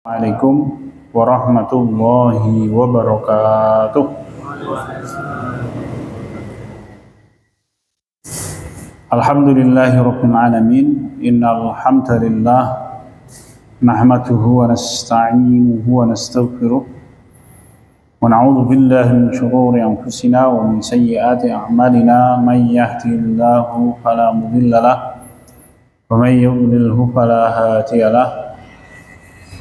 Assalamualaikum warahmatullahi wabarakatuh. Alhamdulillahirabbil alamin. Innal hamdalillah nahmaduhu wa nasta'inuhu wa nastaghfiruh wa na'udzu billahi min shururi anfusina wa min sayyiati a'malina. May yahdihillahu fala mudilla lahu wa may yudlilhu fala hadiya lahu.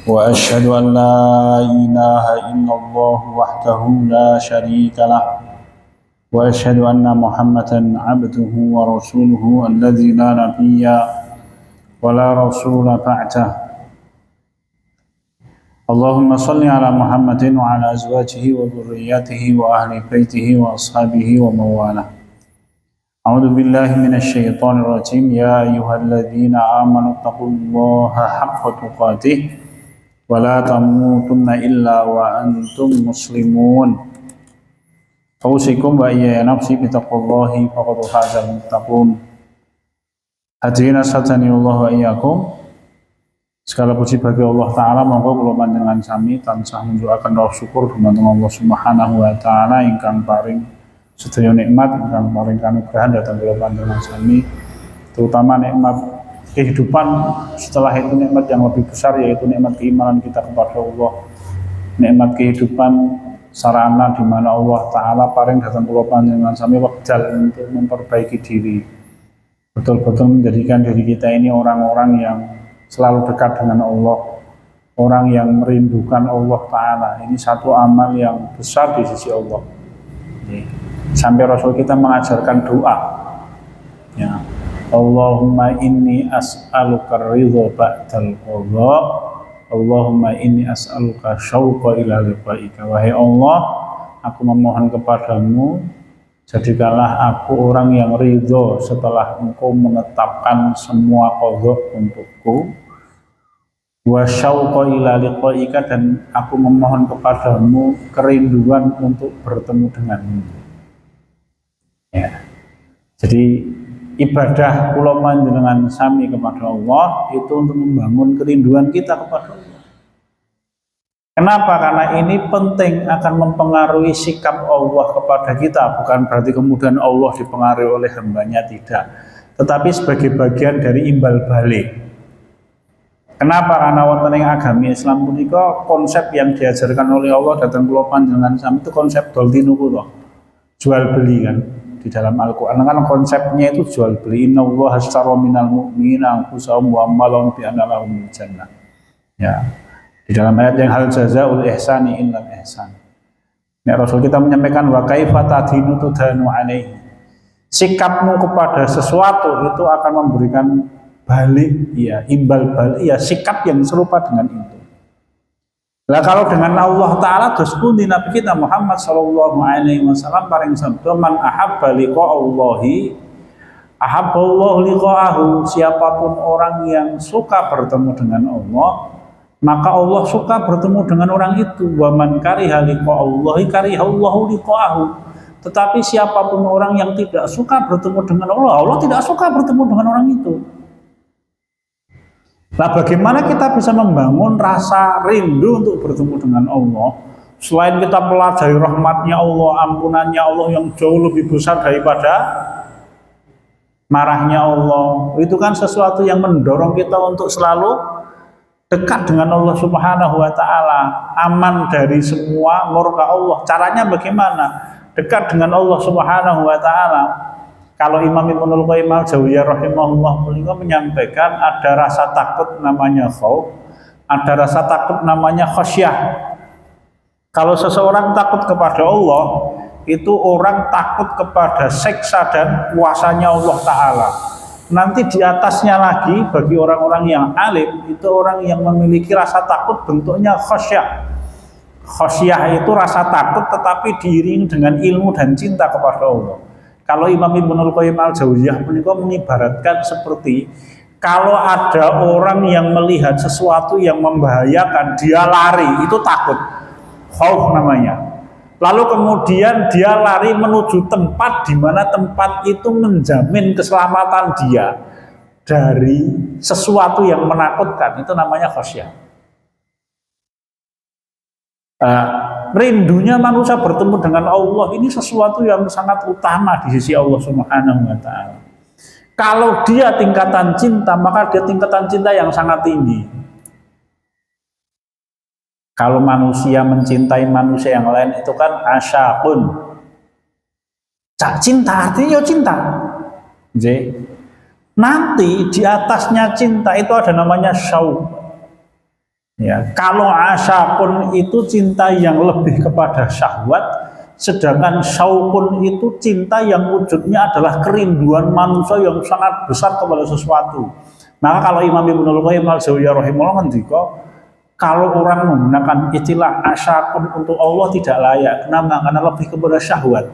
Wa asyhadu an la ilaha illallah wahdahu la syarika lah wa asyhadu anna Muhammadan abduhu wa rasuluhu alladzi la nabiyya wa la rasula ba'dah. Allahumma shalli ala Muhammadin wa ala azwajihi wa dhurriyyatihi wa ahli baitihi wa ashabihi wa mawalah. A'udzu billahi minasy syaithanir rajim. Ya ayyuhalladzina amanu taqullaha haqqa tuqatih wala tamutunna illa wa antum muslimun. Fausikum wa iyaya nafsi bitaqwallahi faqad fazal muttaqun. Hadirin sadaniallah wa iyyakum. Segala puji bagi Allah Ta'ala. Monggo kula panjenengan sami tansah munjukaken rasa syukur dumateng Allah Subhanahu wa Ta'ala ingkang paring sedaya nikmat, ingkang paring kanugrahan dhateng kula panjenengan sami, terutama nikmat kehidupan. Setelah itu nikmat yang lebih besar, yaitu nikmat keimanan kita kepada Allah, nikmat kehidupan sarana di mana Allah Ta'ala paring datang kula panjenengan sami wekdal untuk memperbaiki diri, betul-betul menjadikan diri kita ini orang-orang yang selalu dekat dengan Allah, orang yang merindukan Allah Ta'ala. Ini satu amal yang besar di sisi Allah. Sampai Rasul kita mengajarkan doa, ya, Allahumma inni as'aluka ridha ba'dal qadha, Allahumma inni as'aluka syauqa ila liqa'ika. Wahai Allah, aku memohon kepadamu, jadikanlah aku orang yang ridho setelah engkau menetapkan semua qadha untukku, wa syauqa ila liqa'ika, dan aku memohon kepadamu kerinduan untuk bertemu denganmu. Ya. Jadi ibadah kula panjenengan sami kepada Allah itu untuk membangun kerinduan kita kepada Allah. Kenapa? Karena ini penting, akan mempengaruhi sikap Allah kepada kita. Bukan berarti kemudian Allah dipengaruhi oleh hambanya, tidak, tetapi sebagai bagian dari imbal balik. Kenapa? Karena wonten ing agami Islam punika konsep yang diajarkan oleh Allah datang kula panjenengan sami itu konsep dol tinuku to. Jual beli kan. Di dalam Al-Quran kan konsepnya itu jual beli. Innallaha ashtara minal mu'minina anfusahum wa amwalahum bi anna lahumul jannah. Ya. Di dalam ayat yang hal jazaa'ul ihsani illal ihsan. Nek Rasul kita menyampaikan wa kaifa tadinu tudanu alaihi. Sikapmu kepada sesuatu itu akan memberikan balik, ya, imbal balik, ya, sikap yang serupa dengan itu. Lah kalau dengan Allah Ta'ala terus pun di Nabi kita Muhammad sallallahu alaihi wasallam paring sabda man ahabba liqa'allahi ahabballahu liqa'ahu. Siapapun orang yang suka bertemu dengan Allah, maka Allah suka bertemu dengan orang itu. Wa man kariha liqa'allahi karihallahu liqa'ahu. Tetapi siapapun orang yang tidak suka bertemu dengan Allah, Allah tidak suka bertemu dengan orang itu. Nah, bagaimana kita bisa membangun rasa rindu untuk bertemu dengan Allah selain kita pelajari rahmatnya Allah, ampunannya Allah yang jauh lebih besar daripada marahnya Allah? Itu kan sesuatu yang mendorong kita untuk selalu dekat dengan Allah Subhanahu wa Ta'ala, aman dari semua murka Allah. Caranya bagaimana? Dekat dengan Allah Subhanahu wa Ta'ala. Kalau Imam Ibnul Qayyim al-Jauziyah rahimahullah beliau menyampaikan ada rasa takut namanya khauf, ada rasa takut namanya khasyah. Kalau seseorang takut kepada Allah, itu orang takut kepada siksa dan kuasanya Allah Ta'ala. Nanti di atasnya lagi bagi orang-orang yang alim, itu orang yang memiliki rasa takut bentuknya khasyah. Khasyah itu rasa takut tetapi diiringi dengan ilmu dan cinta kepada Allah. Kalau Imam Ibnul Qayyim al-Jauziyah mengibaratkan seperti kalau ada orang yang melihat sesuatu yang membahayakan, dia lari, itu takut, khauf namanya. Lalu kemudian dia lari menuju tempat di mana tempat itu menjamin keselamatan dia dari sesuatu yang menakutkan, itu namanya khasyah. Uh, rindunya manusia bertemu dengan Allah ini sesuatu yang sangat utama di sisi Allah Subhanahu wa taala. Kalau dia tingkatan cinta, maka dia tingkatan cinta yang sangat tinggi. Kalau manusia mencintai manusia yang lain itu kan asyaqun. Cinta artinya ya cinta. Jadi, nanti di atasnya cinta itu ada namanya syauq. Ya, kalau asyakun itu cinta yang lebih kepada syahwat, sedangkan syauqun itu cinta yang wujudnya adalah kerinduan manusia yang sangat besar kepada sesuatu. Maka kalau Imam Ibnul Qayyim al-Jauziyah rahimahullah ngendika, kalau orang menggunakan istilah asyakun untuk Allah tidak layak. Kenapa? Karena lebih kepada syahwat.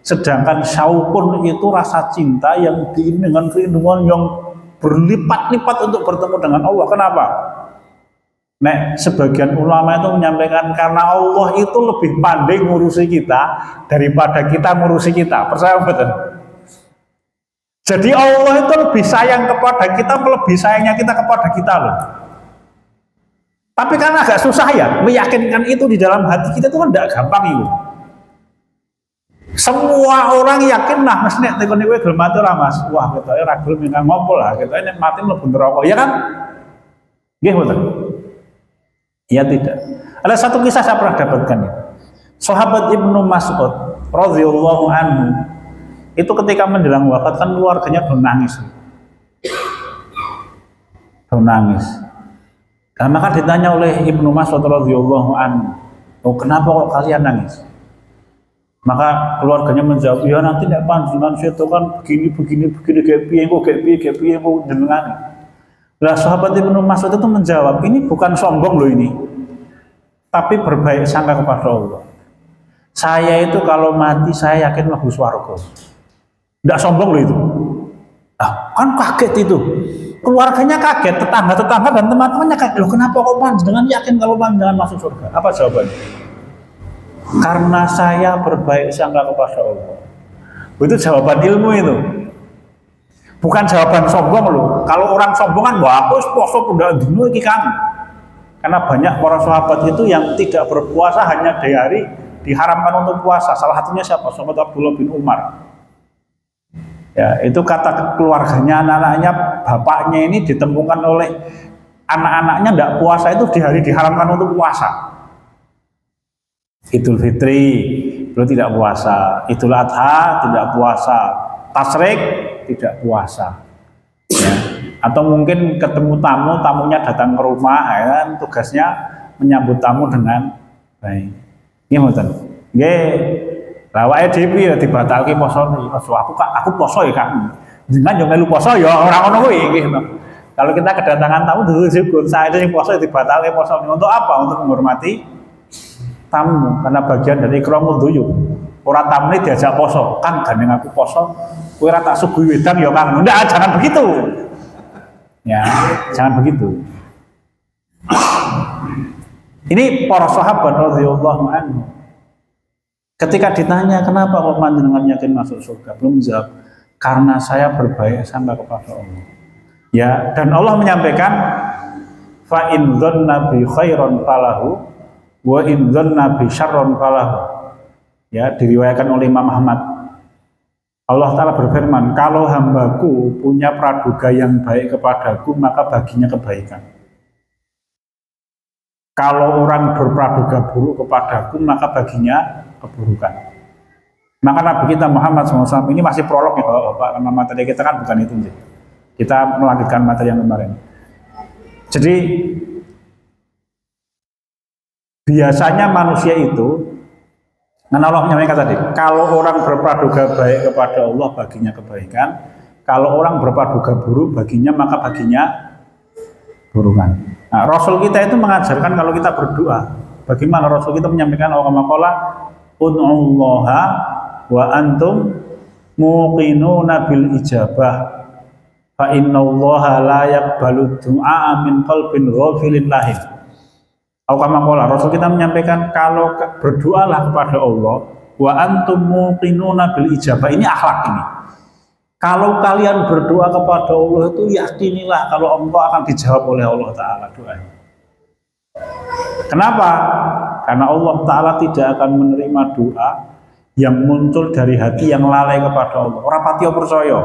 Sedangkan syauqun itu rasa cinta yang diiringi dengan kerinduan yang berlipat-lipat untuk bertemu dengan Allah. Kenapa? Nek sebagian ulama itu menyampaikan karena Allah itu lebih pandai ngurusi kita daripada kita ngurusi kita. Percaya betul? Jadi Allah itu lebih sayang kepada kita, lebih sayangnya kita kepada kita loh. Tapi karena agak susah ya meyakinkan itu di dalam hati kita itu kan tidak gampang itu. Semua orang yakin lah mesti nek tekone kowe gelem mati ora Mas. Wah, ketoke ora gelem minang ngopo lah, ketoke nek mati mlebu neraka. Ya kan? Nggih betul. Ya tidak. Ada satu kisah saya pernah dapatkan ya. Sahabat Ibnu Mas'ud radhiyallahu anhu itu ketika menjelang wafat kan keluarganya nangis. Nangis. Dan maka ditanya oleh Ibnu Mas'ud radhiyallahu anhu, "Oh, kenapa kok kalian nangis?" Maka keluarganya menjawab, "Ya nanti nek panjenengan seto kan begini kayak piye kok jenengan." Lah sahabat Ibnu Mas'ud itu menjawab, ini bukan sombong loh ini, tapi berbaik sangka kepada Allah. Saya itu kalau mati saya yakin mlebu swarga. Tidak sombong loh itu. Ah, kan kaget itu. Keluarganya kaget, tetangga-tetangga dan teman-temannya kaget. Loh kenapa kok panjenengan yakin kalau panjenengan masuk surga? Apa jawabannya? Karena saya berbaik sangka kepada Allah. Itu jawaban ilmu itu. Bukan jawaban sombong loh. Kalau orang sombong kan, wah aku poso udah dino iki kan. Karena banyak para sahabat itu yang tidak berpuasa hanya di hari diharamkan untuk puasa. Salah satunya siapa? Sahabat Abdullah bin Umar. Ya, itu kata keluarganya, anak-anaknya, bapaknya ini ditemukan oleh anak-anaknya tidak puasa itu di hari diharamkan untuk puasa. Idul Fitri, beliau tidak puasa. Idul Adha tidak puasa. Tasyrik tidak puasa. Ya. Atau mungkin ketemu tamu, tamunya datang ke rumah, ya kan, tugasnya menyambut tamu dengan baik. Ini mboten. Nggih. Lah awake dhewe ya dibatalke posone. Aku poso ya, Kak. Jenengan yo melu poso ya ora ngono kuwi nggih. Kalau kita kedatangan tamu dulu syukur, saya itu yang poso dibatalke posone. Untuk apa? Untuk menghormati tamu, karena bagian dari ikramul dhuyuf. Ora tamune diajak poso, Kang gandeng aku poso, kowe ora tak suguhi wedang ya Kang. Ndak, jangan begitu. Ya, jangan begitu. Ini para sahabat radhiyallahu anhu. Ketika ditanya kenapa kok panjenengan yakin masuk surga, belum jawab, karena saya berbaik sangka kepada Allah. Ya, dan Allah menyampaikan fa in dzanna bi khairan falahu wa in dzanna bi syarran falahu. Ya, diriwayatkan oleh Imam Ahmad. Allah Ta'ala berfirman, kalau hambaku punya praduga yang baik kepadaku, maka baginya kebaikan. Kalau orang berpraduga buruk kepadaku, maka baginya keburukan. Maka Nabi kita Muhammad SAW ini masih prolog ya Bapak, karena materi kita kan bukan itu. Kita melanjutkan materi yang kemarin. Jadi biasanya manusia itu, karena Allah menyampaikan tadi, kalau orang berpraduga baik kepada Allah baginya kebaikan, kalau orang berpraduga buruk baginya maka baginya burukan. Nah, Rasul kita itu mengajarkan kalau kita berdoa, bagaimana Rasul kita menyampaikan Allah ud'ullaha wa antum muqinuna bil ijabah fa innallaha la yaqbalu du'a min qalbin ghafilin lahim. Rasul kita menyampaikan kalau berdoalah kepada Allah wa antum muqinuna bil ijabah. Ini akhlak ini. Kalau kalian berdoa kepada Allah itu yakinilah kalau Allah akan dijawab oleh Allah Ta'ala doanya. Kenapa? karena Allah Ta'ala tidak akan menerima doa yang muncul dari hati yang lalai kepada Allah. Ora pati percaya.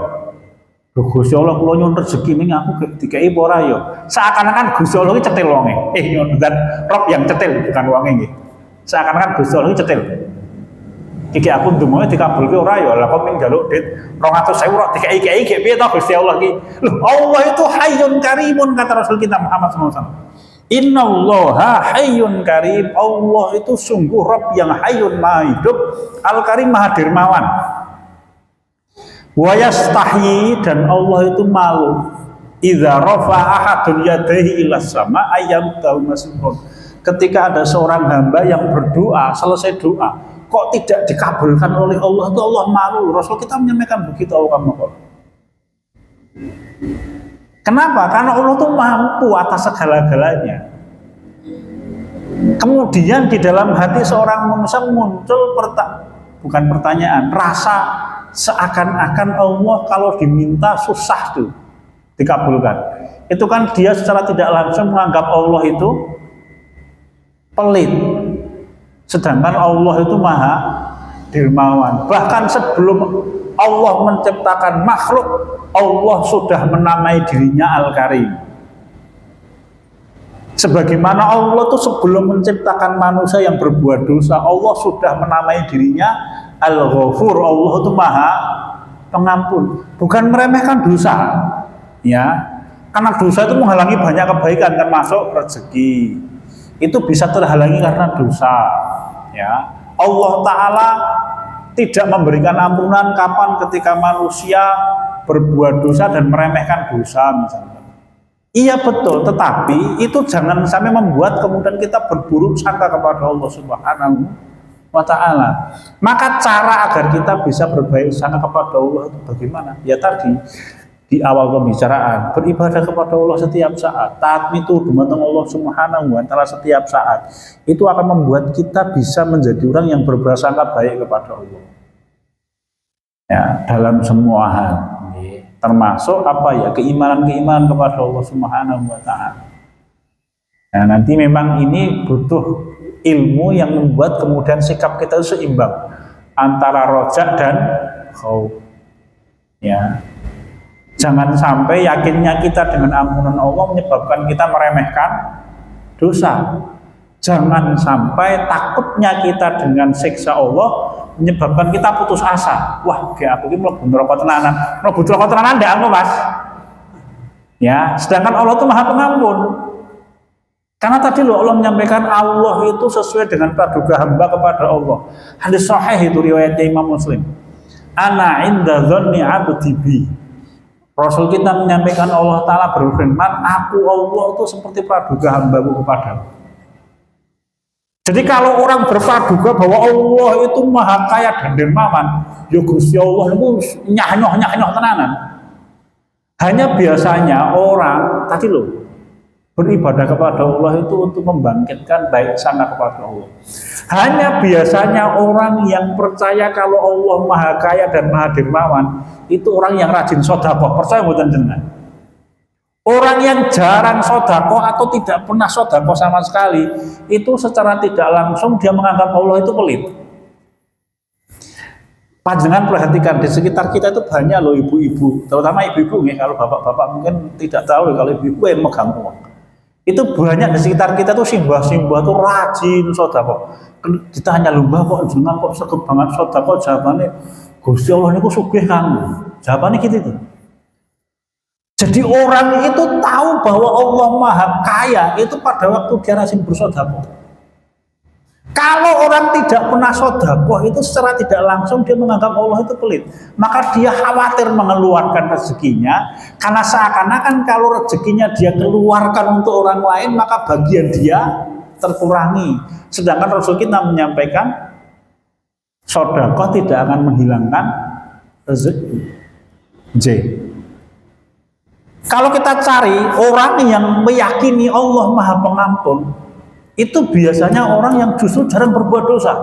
Gusti Allah kula nyuwun rezeki ning aku dikai apa ora ya. Seakan-akan Gusti Allah iki cetil wonge. Nyuwun dan Rob yang cetil bukan wonge nggih. Seakan-akan Gusti Allah iki cetil. Iki aku ndonga dikabulke ora ya. Lah kok ping njaluk dit 200.000 kok dikai-kai ge piye to Gusti Allah iki. Loh, Allah itu Hayyun Karimun kata Rasul kita Muhammad SAW. Innallaha Hayyun Karim. Allah itu sungguh Rabb yang Hayyun Maha Hidup, Al-Karim Maha Dermawan. Wa yastahyi, dan Allah itu malu. Idza rafa'a ahadun yadayhi ila sama ayyam taumasirun. Ketika ada seorang hamba yang berdoa, selesai doa kok tidak dikabulkan oleh Allah, itu Allah malu. Rasul kita menyampaikan begitu. Kenapa? Karena Allah itu mampu atas segala-galanya. Kemudian di dalam hati seorang manusia muncul bukan pertanyaan, rasa seakan-akan Allah kalau diminta susah tuh dikabulkan. Itu kan dia secara tidak langsung menganggap Allah itu pelit. Sedangkan Allah itu Maha Dermawan. Bahkan sebelum Allah menciptakan makhluk, Allah sudah menamai dirinya Al-Karim. Sebagaimana Allah itu sebelum menciptakan manusia yang berbuat dosa, Allah sudah menamai dirinya Al-Ghafur. Allah itu Maha Pengampun. Bukan meremehkan dosa, ya. Karena dosa itu menghalangi banyak kebaikan, termasuk rezeki. Itu bisa terhalangi karena dosa, ya. Allah Ta'ala tidak memberikan ampunan kapan ketika manusia berbuat dosa dan meremehkan dosa misalnya. Iya betul, tetapi itu jangan sampai membuat kemudian kita berburuk sangka kepada Allah Subhanahu wa Ta'ala. Maka cara agar kita bisa berbaik sangka kepada Allah itu bagaimana? Ya tadi di awal pembicaraan, beribadah kepada Allah setiap saat, taat itu dumateng Allah Subhanahu wa Ta'ala setiap saat. Itu akan membuat kita bisa menjadi orang yang berprasangka baik kepada Allah. Ya, dalam semua hal, termasuk apa ya, keimanan kepada Allah Subhanahu wa Ta'ala. Nah, nanti memang ini butuh ilmu yang membuat kemudian sikap kita seimbang antara rojak dan khauf. Ya. Jangan sampai yakinnya kita dengan ampunan Allah menyebabkan kita meremehkan dosa. Jangan sampai takutnya kita dengan siksa Allah menyebabkan kita putus asa. Wah, kayak aku ini mlebu neraka tenanan. Mlebu neraka tenanan ndak aku, Mas. Ya, sedangkan Allah itu Maha Pengampun. Karena tadi loh Allah menyampaikan Allah itu sesuai dengan praduga hamba kepada Allah. Hadis sahih itu riwayatnya Imam Muslim. Ana inda dzanni 'abdi bi. Rasul kita menyampaikan Allah Ta'ala berfirman, aku Allah itu seperti praduga hambaku kepadamu. Jadi kalau orang berpraduga bahwa Allah itu Maha Kaya dan Dermawan, ya Gusti Allah itu nyah-nyoh tenanan. Hanya biasanya orang tadi loh beribadah kepada Allah itu untuk membangkitkan baik sangka kepada Allah. Hanya biasanya orang yang percaya kalau Allah Maha Kaya dan Maha Dermawan itu orang yang rajin sedekah. Percaya mboten jenengan? Orang yang jarang sedekah atau tidak pernah sedekah sama sekali, itu secara tidak langsung dia menganggap Allah itu pelit. Panjenengan perhatikan di sekitar kita itu banyak loh ibu-ibu, terutama ibu-ibu nih. Kalau bapak-bapak mungkin tidak tahu kalau ibu-ibu yang megang uang. Itu banyak di sekitar kita tuh simbah-simbah tuh rajin sedekah. Ditanya lomba kok jenengan kok sregep banget sedekah, jawabannya Gusti Allah niku sugih kanggo. Jawabannya gitu tuh. Jadi orang itu tahu bahwa Allah Maha Kaya itu pada waktu dia rajin bersedekah. Kalau orang tidak pernah sedekah itu secara tidak langsung dia menganggap Allah itu pelit. Maka dia khawatir mengeluarkan rezekinya karena seakan-akan kalau rezekinya dia keluarkan untuk orang lain maka bagian dia terkurangi. Sedangkan Rasul kita menyampaikan sedekah tidak akan menghilangkan rezeki. J. Kalau kita cari orang yang meyakini Allah Maha Pengampun, itu biasanya orang yang justru jarang berbuat dosa.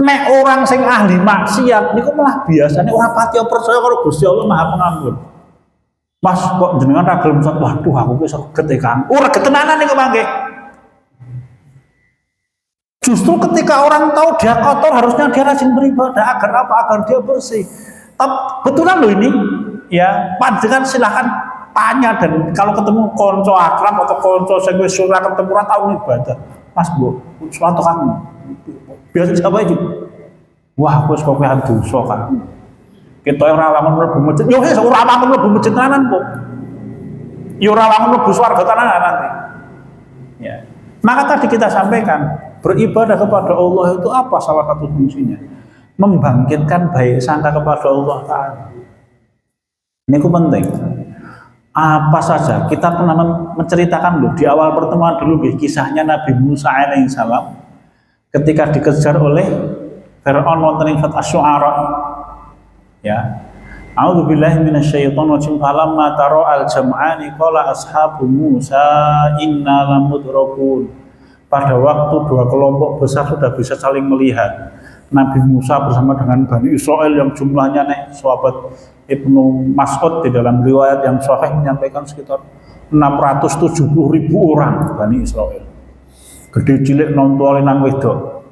Nek orang sing ahli maksiat niku malah biasanya orang pati percaya kalau Gusti Allah Maha Pengampun. Mas kok jenengan ra gelem waduh aku wis reget e Kang. Ora reget tenanan niku mangke. Justru ketika orang tahu dia kotor, harusnya dia rajin beribadah. Agar apa? Agar dia bersih. Tapi betulan loh ini, ya panjenengan silahkan tanya, dan kalau ketemu konco akram atau konco sing wis ora ketemu ora tau ibadah, Mas Bu, suatu kamu biasa siapa itu? Wah, aku kok kowe dosa kan. Kita ora wangun mlebu masjid, yo wis ora wangun mlebu masjid tenan kok. Yo ora wangun mlebu swarga tenan nanti. Ya. Maka tadi kita sampaikan, beribadah kepada Allah itu apa salah satu fungsinya? Membangkitkan baik sangka kepada Allah Ta'ala. Ini penting. Apa saja kita pernah menceritakan loh di awal pertemuan dulu kisahnya Nabi Musa alaihissalam ketika dikejar oleh Fir'aun wonten ing Asy-Syu'ara. Ya. A'udzubillahi minasyaitonir rajim. Falamma tara'al jam'ani qala ashabu Musa inna lamudrakun. Pada waktu dua kelompok besar sudah bisa saling melihat, Nabi Musa bersama dengan Bani Israel yang jumlahnya sahabat Ibnu Mas'ud di dalam riwayat yang sahih menyampaikan sekitar 670.000 orang Bani Israel. Gede cilik nonton nang wedok.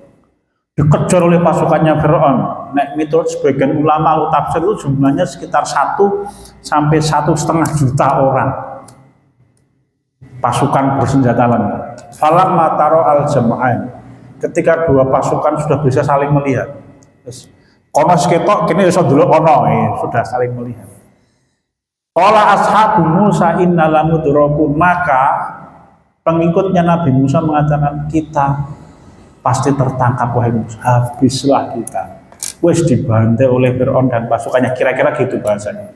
Dikejar oleh pasukannya Fir'aun. Nek miturut sebagian ulama tafsir itu jumlahnya sekitar 1 sampai 1,5 juta orang pasukan bersenjata lengkap. Falamma tara'al jam'ain, ketika dua pasukan sudah bisa saling melihat. Terus kono seketok kene iso delok kono, sudah saling melihat. Qala ashabu Musa inna lamudrakun, maka pengikutnya Nabi Musa mengatakan kita pasti tertangkap wahai Musa, habislah kita. Wes dibantai oleh Fir'aun dan pasukannya, kira-kira gitu bahasanya.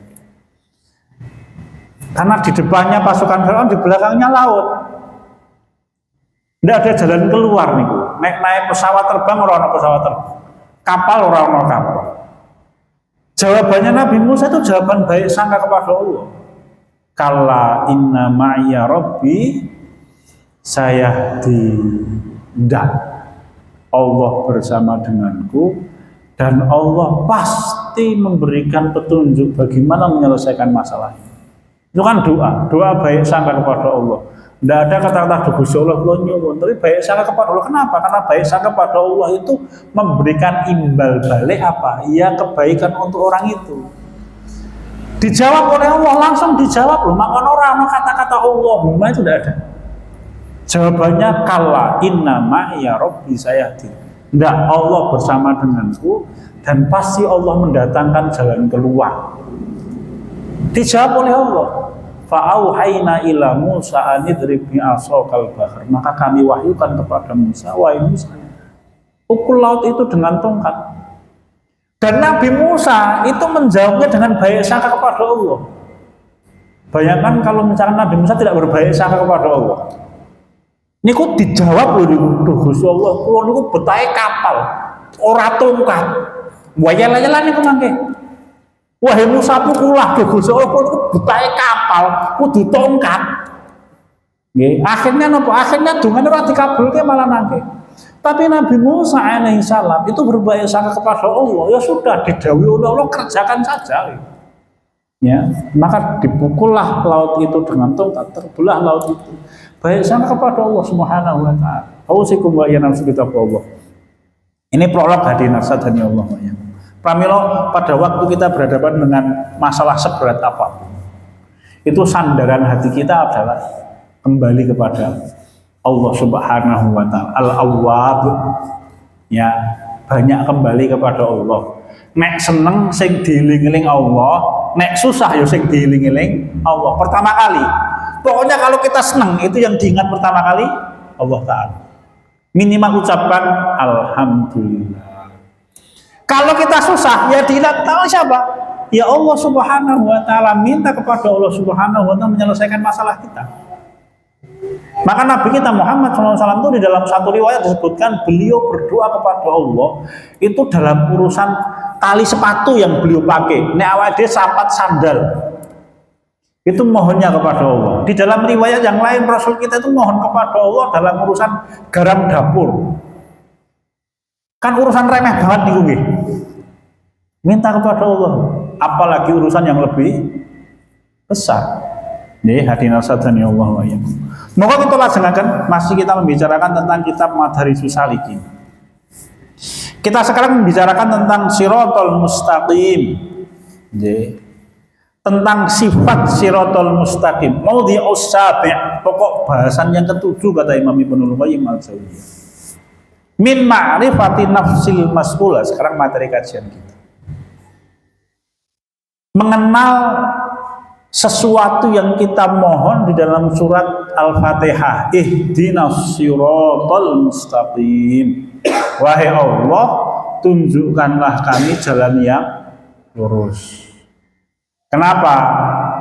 Karena di depannya pasukan Fir'aun, di belakangnya laut. Tidak ada jalan keluar nih. Naik pesawat terbang, orang pesawat terbang. Kapal, orang kapal. Jawabannya Nabi Musa itu jawaban baik sangka kepada Allah. Kalla inna ma'ya rabbi sayahdi. Tidak. Allah bersama denganku dan Allah pasti memberikan petunjuk bagaimana menyelesaikan masalah ini. Itu kan doa baik sangka kepada Allah. Tidak ada kata-kata Gusti Allah kula nyuwun, tapi baik sangka kepada Allah. Kenapa? Karena baik sangka kepada Allah itu memberikan imbal balik apa? Ya kebaikan untuk orang itu. Dijawab oleh Allah, langsung dijawab loh. Maka orang kata-kata Allahumma itu tidak ada. Jawabannya kalla inna ma'iya rabbi sayahdi. Tidak, Allah bersama denganku dan pasti Allah mendatangkan jalan keluar. Dijawab oleh Allah. Fa'auhayna ila Musa anidrib bi'asokal bahr. Maka kami wahyukan kepada Musa, wahai Musa, pukul laut itu dengan tongkat. Dan Nabi Musa itu menjawabnya dengan baik sangka kepada Allah. Bayangkan kalau misalkan Nabi Musa tidak berbaik sangka kepada Allah. Ini kok dijawab loh Gusti Allah, kula niku betahe kapal, ora tongkat. Wayal-wayalan niku mangke. Wahai Musa pukulah Gusti Allah, kula niku betahe kapal, kudu tongkat. Nggih, akhirnya napa? Akhirnya dongane ora dikabulke malah mangke. Tapi Nabi Musa alaihissalam itu berbaik sangka kepada Allah, ya sudah didhawuhi oleh Allah, kerjakan saja. Ya, maka dipukullah laut itu dengan tongkat, terbelah laut itu. Baik sangka kepada Allah Subhanahu wa taala. Ausikum wa iyana Allah. Ini prolog hadirin sadani Allah ya. Pramila pada waktu kita berhadapan dengan masalah seberat apapun, itu sandaran hati kita adalah kembali kepada Allah Subhanahu wa taala. Al-Awwab. Ya, banyak kembali kepada Allah. Nek seneng sing dieling-eling Allah, nek susah ya sing dieling-eling Allah. Pertama kali, pokoknya kalau kita senang itu yang diingat pertama kali Allah Ta'ala. Minimal ucapkan Alhamdulillah. Kalau kita susah ya diingat tahu siapa? Ya Allah Subhanahu wa Ta'ala. Minta kepada Allah Subhanahu wa Ta'ala menyelesaikan masalah kita. Maka Nabi kita Muhammad SAW itu di dalam satu riwayat disebutkan beliau berdoa kepada Allah itu dalam urusan tali sepatu yang beliau pakai. Nek awake dhewe sapat sandal. Itu mohonnya kepada Allah. Di dalam riwayat yang lain Rasul kita itu mohon kepada Allah dalam urusan garam dapur. Kan urusan remeh banget nih nggih. Minta kepada Allah, apalagi urusan yang lebih besar. Nih hadirin sadani Allah wa iyyakum. Maka kita lajengaken masih kita membicarakan tentang kitab Madharisus Salikin. Kita sekarang membicarakan tentang Shiratal Mustaqim. Tentang sifat Shiratal Mustaqim. Maudhi'us sabi', pokok bahasan yang ketujuh kata Imam Ibnul Qayyim al-Jauziyah. Min ma'rifati nafsil mas'ulah. Sekarang materi kajian kita. Mengenal sesuatu yang kita mohon di dalam surat Al-Fatihah, ihdinas siratal mustaqim. Wahai Allah, tunjukkanlah kami jalan yang lurus. Kenapa?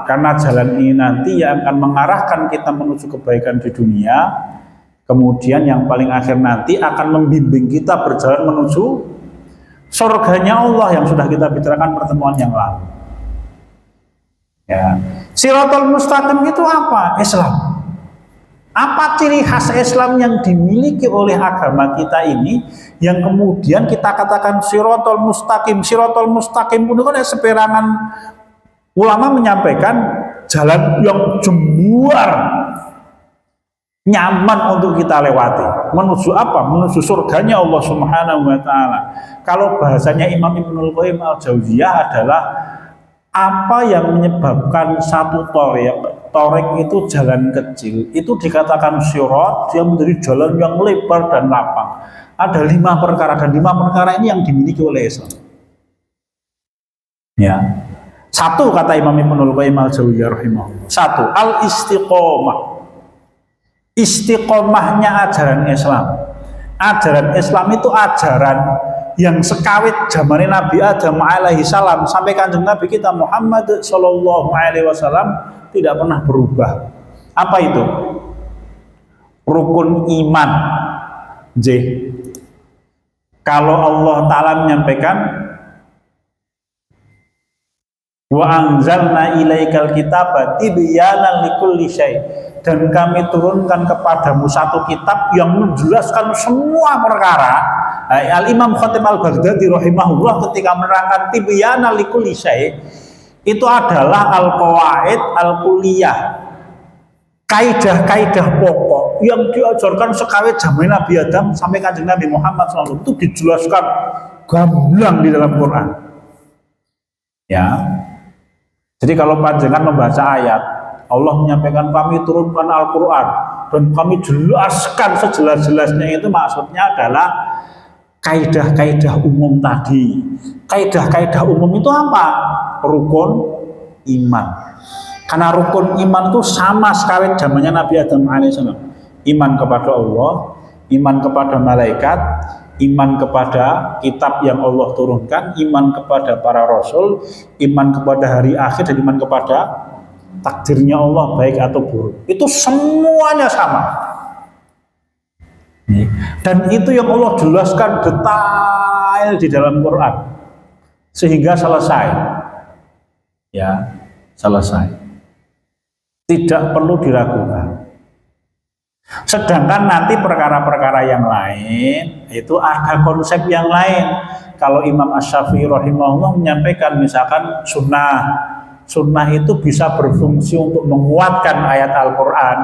Karena jalan ini nanti yang akan mengarahkan kita menuju kebaikan di dunia, kemudian yang paling akhir nanti akan membimbing kita berjalan menuju surganya Allah yang sudah kita bicarakan pertemuan yang lalu. Ya, Shiratal Mustaqim itu apa? Islam. Apa ciri khas Islam yang dimiliki oleh agama kita ini yang kemudian kita katakan Shiratal Mustaqim? Shiratal Mustaqim pun kan seperangan ulama menyampaikan jalan yang jembar, nyaman untuk kita lewati. Menuju apa? Menuju surganya Allah Subhanahu wa taala. Kalau bahasanya Imam Ibnul Qayyim al-Jauziyah adalah apa yang menyebabkan satu torek itu jalan kecil itu dikatakan sirat, dia menjadi jalan yang lebar dan lapang. Ada 5 perkara dan 5 perkara ini yang dimiliki oleh Islam. Ya, satu kata Imam Ibnul Qayyim al-Jauziyah rahimahullah. Satu, al-istiqomah. Istiqomahnya ajaran Islam. Ajaran Islam itu ajaran yang sekawit zaman Nabi Adam alaihi salam sampai kanjeng Nabi kita Muhammad sallallahu alaihi wasallam tidak pernah berubah. Apa itu? Rukun iman. Kalau Allah Ta'ala menyampaikan wa anzalna ilaikal kitaba tibyanan likulli syai', dan kami turunkan kepadamu satu kitab yang menjelaskan semua perkara. Al-Imam Khatib al-Baghdadi rahimahullah ketika menerangkan tibyana likulli syai' itu adalah al-qawaid al-kulliyah, kaidah-kaidah pokok yang diajarkan sekawit zaman Nabi Adam sampai kanjeng Nabi Muhammad SAW itu dijelaskan gamblang di dalam Quran. Ya, jadi kalau panjenengan membaca ayat Allah menyampaikan kami turunkan Al-Quran dan kami jelaskan sejelas-jelasnya, itu maksudnya adalah kaidah-kaidah umum tadi. Kaidah-kaidah umum itu apa? Rukun iman. Karena rukun iman itu sama sekali zamannya Nabi Adam alaihissalam. Iman kepada Allah, iman kepada malaikat, iman kepada kitab yang Allah turunkan, iman kepada para rasul, iman kepada hari akhir, dan iman kepada takdirnya Allah baik atau buruk. Itu semuanya sama. Dan itu yang Allah jelaskan detail di dalam Quran sehingga selesai. Ya, selesai. Tidak perlu diragukan. Sedangkan nanti perkara-perkara yang lain itu ada konsep yang lain. Kalau Imam Asy-Syafi'i rahimahullah menyampaikan misalkan sunnah itu bisa berfungsi untuk menguatkan ayat Al-Quran.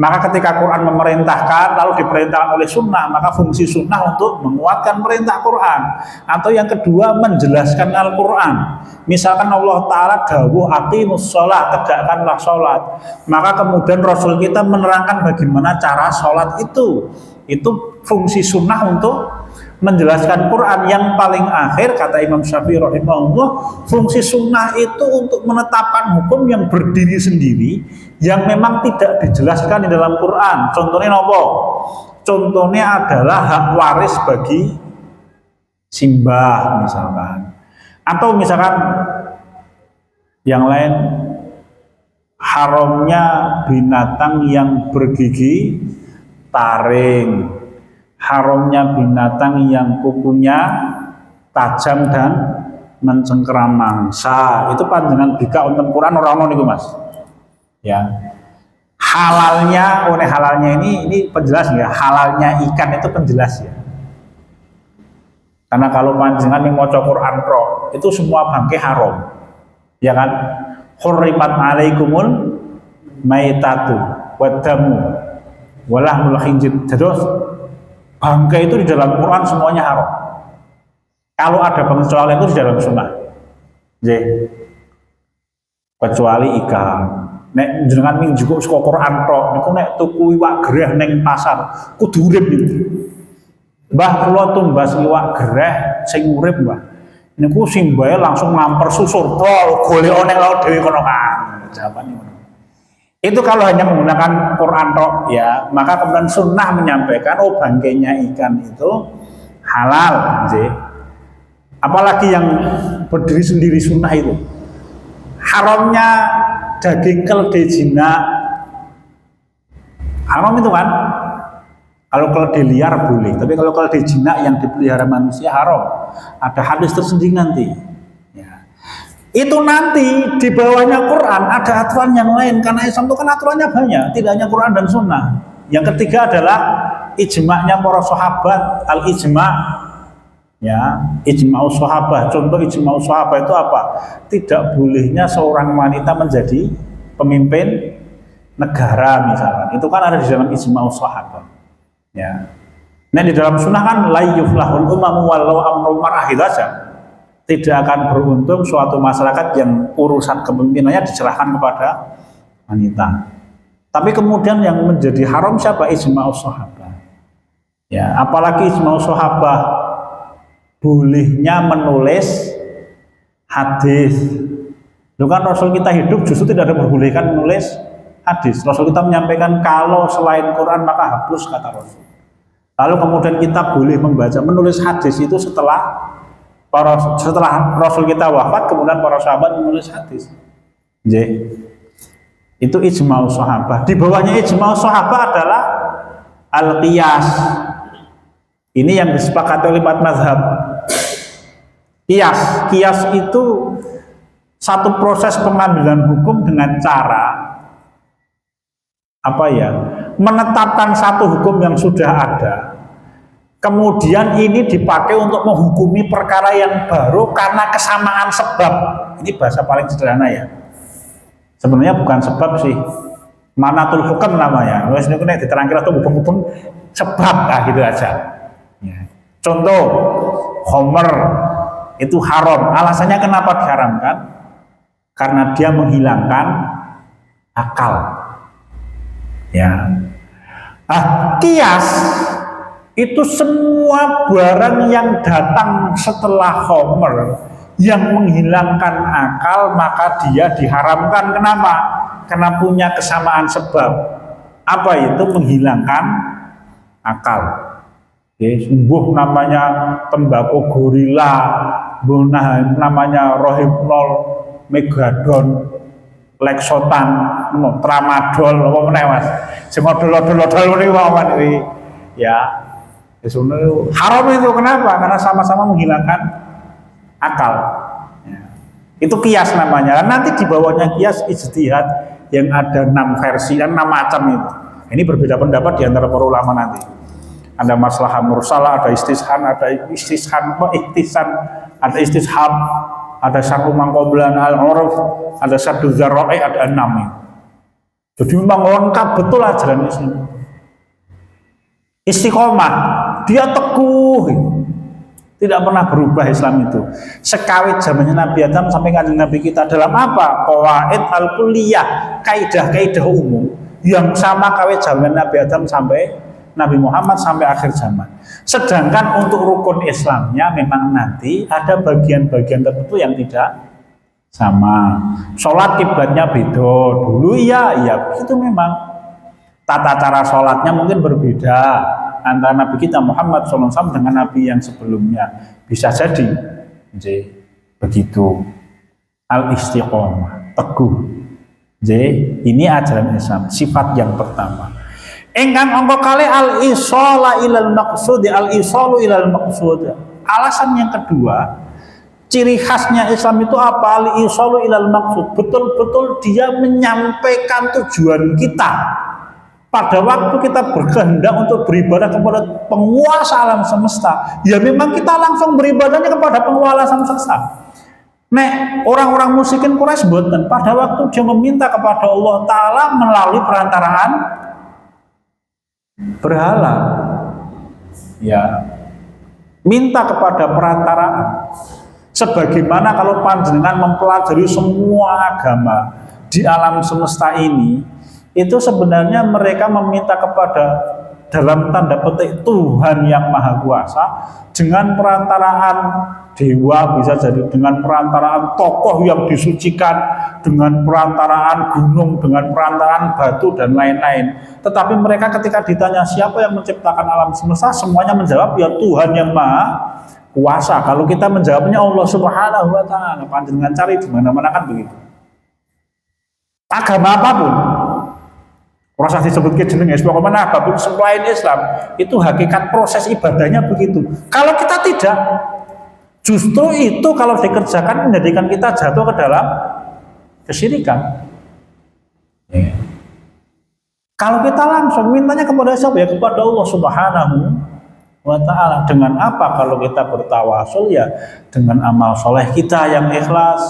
Maka ketika Quran memerintahkan lalu diperintahkan oleh sunnah, maka fungsi sunnah untuk menguatkan perintah Quran. Atau yang kedua, menjelaskan Al-Quran. Misalkan Allah Ta'ala dawuh aqimus sholat, tegakkanlah sholat. Maka kemudian Rasul kita menerangkan bagaimana cara sholat itu. Itu fungsi sunnah untuk menjelaskan Quran. Yang paling akhir kata Imam Syafi'i rahimahullah, fungsi sunnah itu untuk menetapkan hukum yang berdiri sendiri yang memang tidak dijelaskan di dalam Quran. Contohnya apa? Contohnya adalah hak waris bagi simbah misalkan, atau misalkan yang lain, haramnya binatang yang bergigi taring, haramnya binatang yang kukunya tajam dan mencengkeram mangsa. Itu panjenengan bika wonten Quran ora ono niku Mas. Ya. Halalnya, halalnya ini penjelas ya. Halalnya ikan itu penjelas ya. Karena kalau panjenengan yang maca Quran pro, itu semua bangke haram. Ya kan? Hurrimat alaikumul maitatu wadamu walahmul khinzir. Terus bangkai itu di dalam Quran semuanya haram. Kalau ada pengecualian itu di dalam sunnah. Kecuali ikan. Nek jenengan ming juga saka Quran tok, niku nek tuku iwak gereh ning pasar kudu urip niku. Mbah kula tumbas iwak gereh sing urip, Mbah. Niku simbahe langsung ngamper susur, golek ning laut dhewe kono kan. Jawabane ngono. Itu kalau hanya menggunakan Quran tok ya, maka kemudian sunnah menyampaikan bangkainya ikan itu halal, apalagi yang berdiri sendiri sunnah itu. Haramnya daging keledai jinak, haram itu kan. Kalau keledai liar boleh, tapi kalau keledai jinak yang dipelihara manusia haram. Ada hadis tersendiri nanti. Itu nanti di bawahnya Quran ada aturan yang lain, karena Islam itu kan aturannya banyak, tidak hanya Quran dan Sunnah. Yang ketiga adalah ijma'nya para sahabat, al-ijma', ya, ijma'us sahabah. Contoh ijma'us sahabah itu apa? Tidak bolehnya seorang wanita menjadi pemimpin negara misalkan. Itu kan ada di dalam ijma'us sahabah. Ya. Nah di dalam Sunnah kan la yuflahul umamu walau amru mar'ahid aja. Tidak akan beruntung suatu masyarakat yang urusan kepemimpinannya diserahkan kepada wanita. Tapi kemudian yang menjadi haram siapa? Ijma'us sahabah. Ya, apalagi ijma'us sahabah bolehnya menulis hadis. Itu kan Rasul kita hidup justru tidak ada membolehkan menulis hadis. Rasul kita menyampaikan kalau selain Quran maka hapus, kata Rasul. Lalu kemudian kita boleh membaca menulis hadis itu setelah Rasul kita wafat, kemudian para sahabat menulis hadis. Itu ijma'us sahabah. Di bawahnya ijma'us sahabah adalah al-qiyas. Ini yang disepakati oleh 4 mazhab. Qiyas itu satu proses pengambilan hukum dengan cara menetapkan satu hukum yang sudah ada. Kemudian ini dipakai untuk menghukumi perkara yang baru karena kesamaan sebab. Ini bahasa paling sederhana ya. Sebenarnya bukan sebab sih. Manatul hukum namanya. Wes niku nek diterangkan atau hukum-hukum sebab gitu aja. Ya. Contoh, khamr itu haram. Alasannya kenapa diharamkan? Karena dia menghilangkan akal. Ya. Qiyas itu semua barang yang datang setelah khamr yang menghilangkan akal, maka dia diharamkan. Kenapa? Karena punya kesamaan sebab. Apa itu? Menghilangkan akal. Mbuh namanya tembakau gorila, mbuh namanya rohypnol, megadon, leksotan, tramadol, apa meneh Mas? Sing odol-odol niku ya. Haram itu kenapa? Karena sama-sama menghilangkan akal. Ya. Itu qiyas namanya. Nanti di bawahnya qiyas ijtihad yang ada 6 versi dan 6 macam itu. Ini berbeda pendapat di antara para ulama nanti. Ada maslahah mursalah, ada istishab, ada istishab, ada syar'u mangqoblan al-uruf, ada syaddu dzarra'i, ada 6 itu. Jadi memang lengkap betul ajaran Islam. Istiqomah, dia teguh, tidak pernah berubah Islam itu. Sekawit zamannya Nabi Adam sampai kanjeng Nabi kita dalam apa? Qawaid al-kulliyah, kaidah-kaidah umum yang sama kawit zaman Nabi Adam sampai Nabi Muhammad sampai akhir zaman. Sedangkan untuk rukun Islamnya memang nanti ada bagian-bagian tertentu yang tidak sama. Sholat kiblatnya beda. Dulu ya itu memang. Tata cara sholatnya mungkin berbeda antara Nabi kita Muhammad SAW dengan Nabi yang sebelumnya. Bisa jadi begitu. Al-istiqomah, teguh. Ini ajaran Islam, sifat yang pertama. Engkang angka kali al-isala ilal maqsud, al-isalu ilal maqsud. Alasan yang kedua, ciri khasnya Islam itu apa? Al-isalu ilal maqsud. Betul-betul dia menyampaikan tujuan kita. Pada waktu kita berkehendak untuk beribadah kepada penguasa alam semesta, ya memang kita langsung beribadahnya kepada penguasa alam semesta. Orang-orang musyrikin Quraisy boten, pada waktu dia meminta kepada Allah Ta'ala melalui perantaraan berhala. Ya, minta kepada perantaraan. Sebagaimana kalau panjenengan mempelajari semua agama di alam semesta ini, itu sebenarnya mereka meminta kepada dalam tanda petik Tuhan yang Maha Kuasa dengan perantaraan dewa, bisa jadi dengan perantaraan tokoh yang disucikan, dengan perantaraan gunung, dengan perantaraan batu dan lain-lain. Tetapi mereka ketika ditanya siapa yang menciptakan alam semesta, semuanya menjawab ya Tuhan yang Maha Kuasa. Kalau kita menjawabnya Allah Subhanahu wa taala, panjenengan cari di mana-mana kan begitu. Agama apapun proses disebut jeneng pokoknya apapun selain Islam itu hakikat proses ibadahnya begitu. Kalau kita tidak, justru itu kalau dikerjakan menjadikan kita jatuh ke dalam kesyirikan. Ya. Kalau kita langsung mintanya kepada siapa? Ya kepada Allah Subhanahu wa taala. Dengan apa kalau kita bertawasul? Ya dengan amal soleh kita yang ikhlas.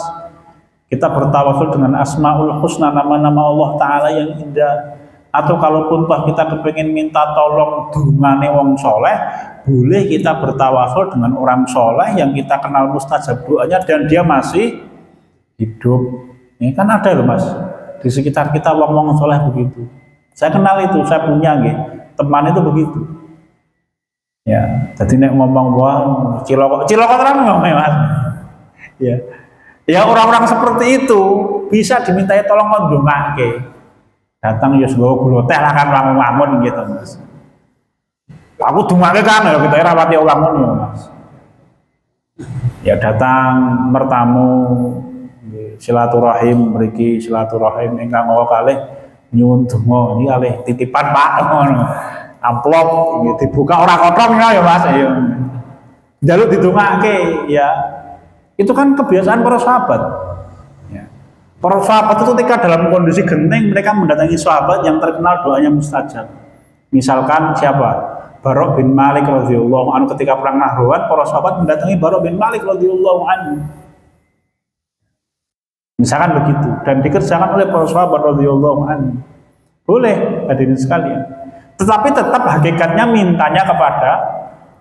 Kita bertawasul dengan asmaul husna, nama-nama Allah taala yang indah. Atau kalaupun kita kepingin minta tolong dungane wong soleh, boleh kita bertawasul dengan orang soleh yang kita kenal mustajab doanya dan dia masih hidup. Ini kan ada loh mas, di sekitar kita wong-wong soleh begitu. Saya kenal itu, saya punya teman itu begitu. Ya, jadi nek ngomong wah cilok terang ngomong mas. Ya orang-orang seperti itu bisa dimintai tolong ndongake. Datang ya sebawa gula teh lah kan wangun gitu mas. Aku dungake kan ya kita rawati wangun ya mas. Ya datang bertamu silaturahim mriki silaturahim ingkang kalih nyuwun donga iki kalih titipan Pak ngono. Amplop dibuka ora kothong ya mas ya. Njaluk didongake ya. Itu kan kebiasaan para sahabat. Para sahabat itu ketika dalam kondisi genting mereka mendatangi sahabat yang terkenal doanya mustajab. Misalkan siapa? Barok bin Malik radhiyallahu anhu ketika perang Nahrawan, para sahabat mendatangi Barok bin Malik radhiyallahu anhu. Misalkan begitu dan dikerjakan oleh para sahabat radhiyallahu anhu. Boleh hadirin sekalian. Tetapi tetap hakikatnya mintanya kepada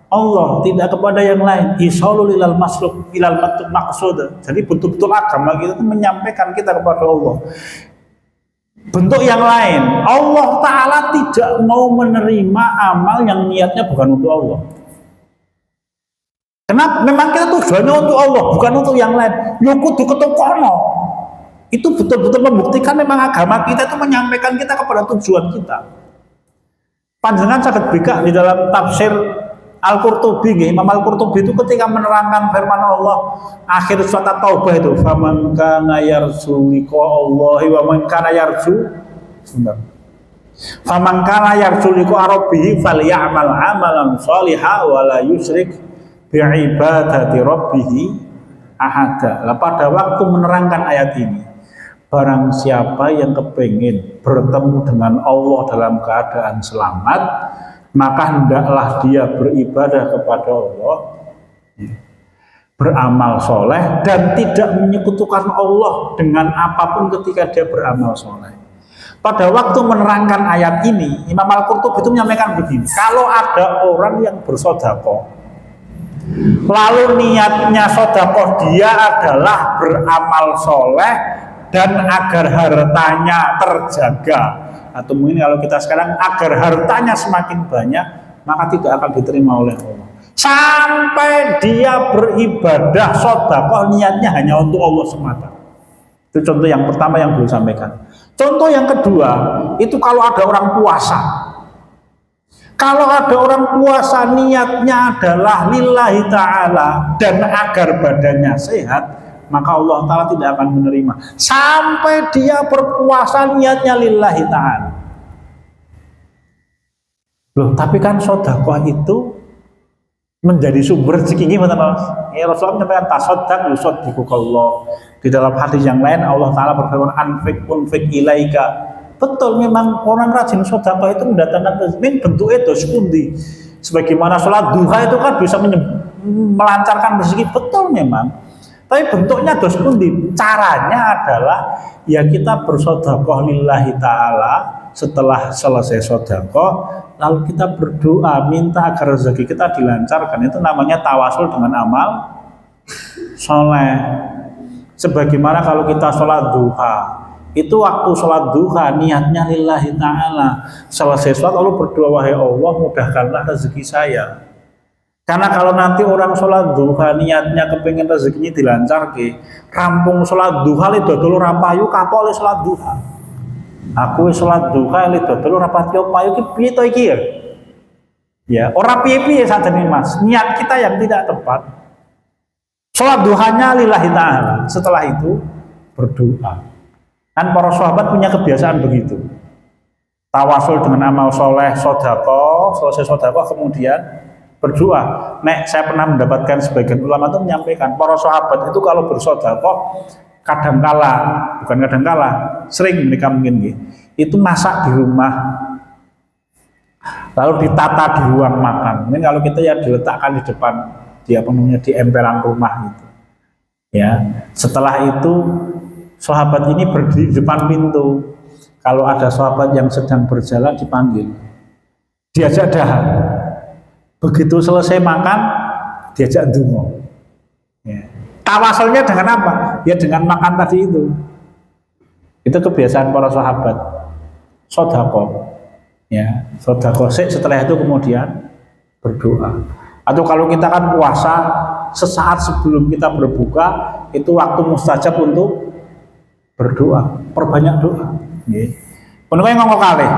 Allah, tidak kepada yang lain. Isolul ilal masluk ilal maqsud. Jadi betul-betul agama kita itu menyampaikan kita kepada Allah. Bentuk yang lain, Allah Ta'ala tidak mau menerima amal yang niatnya bukan untuk Allah. Kenapa? Memang kita tujuannya untuk Allah, bukan untuk yang lain. Kudu ketukono. Itu betul-betul membuktikan memang agama kita itu menyampaikan kita kepada tujuan kita. Panjenengan sangat bika di dalam tafsir Al-Qurtubi, Imam Al-Qurtubi itu ketika menerangkan firman Allah akhir surat At-Taubah itu, faman kana yarju liqa Allah wa man kana yarju faman kana yarju liqa rabbih falyamal amalan shalihan wa la yusyrik bi ibadati rabbih ahada. Lah pada waktu menerangkan ayat ini, barang siapa yang kepingin bertemu dengan Allah dalam keadaan selamat, maka hendaklah dia beribadah kepada Allah, beramal soleh dan tidak menyekutukan Allah dengan apapun ketika dia beramal soleh. Pada waktu menerangkan ayat ini, Imam Al-Qurtubi itu menyampaikan begini, kalau ada orang yang bersedekah, lalu niatnya sedekah dia adalah beramal soleh dan agar hartanya terjaga, atau mungkin kalau kita sekarang agar hartanya semakin banyak, maka tidak akan diterima oleh Allah. Sampai dia beribadah sedekah niatnya hanya untuk Allah semata. Itu contoh yang pertama yang beliau sampaikan. Contoh yang kedua, itu kalau ada orang puasa. Kalau ada orang puasa niatnya adalah lillahi ta'ala dan agar badannya sehat, maka Allah Ta'ala tidak akan menerima sampai dia berpuasa niatnya lillahi ta'ala. Loh, tapi kan sedekah itu menjadi sumber rezeki gimana Mas? Ya Rasulullah menyampaikan tasaddaq yusaddiqukallah. Di dalam hadis yang lain Allah Ta'ala berfirman anfik unfik ilaika. Betul, memang orang rajin sedekah itu mendatangkan rezeki. Bentuknya dos pundi. Sebagaimana sholat duha itu kan bisa melancarkan rezeki, betul memang. Tapi bentuknya dos pundi. Caranya adalah ya kita bersedekah lillahi ta'ala setelah selesai sedekah lalu kita berdoa minta agar rezeki kita dilancarkan, itu namanya tawasul dengan amal soleh. Sebagaimana kalau kita sholat duha, itu waktu sholat duha niatnya lillahi ta'ala, selesai sholat lalu berdoa, wahai Allah mudahkanlah rezeki saya. Karena kalau nanti orang sholat duha niatnya kepingin rezekinya dilancarke, rampung sholat duha li dodol rampayu kapok oleh sholat duha. Aku sholat duha li dodol rapati payu ki piye to iki ya? Ya, ora piye-piye sajane Mas. Niat kita yang tidak tepat. Sholat duhanya lillahi ta'ala, setelah itu berdoa. Kan para sahabat punya kebiasaan begitu. Tawasul dengan amal soleh, sodako, selesai sodako kemudian berdoa. Nek saya pernah mendapatkan sebagian ulama itu menyampaikan, para sahabat itu kalau bersodako kadangkala, bukan kadangkala, sering mereka mungkin itu masak di rumah, lalu ditata di ruang makan. Mungkin kalau kita ya diletakkan di depan, di emperan rumah itu. Ya, setelah itu sahabat ini berdiri di depan pintu. Kalau ada sahabat yang sedang berjalan dipanggil, diajak dahar. Begitu selesai makan, diajak dungo. Ya. Tawasulnya dengan apa? Ya dengan makan tadi itu. Itu kebiasaan para sahabat. Sodako. Ya, sodako. Setelah itu kemudian berdoa. Atau kalau kita kan puasa, sesaat sebelum kita berbuka, itu waktu mustajab untuk berdoa, perbanyak doa. Kono kowe ngomong kalih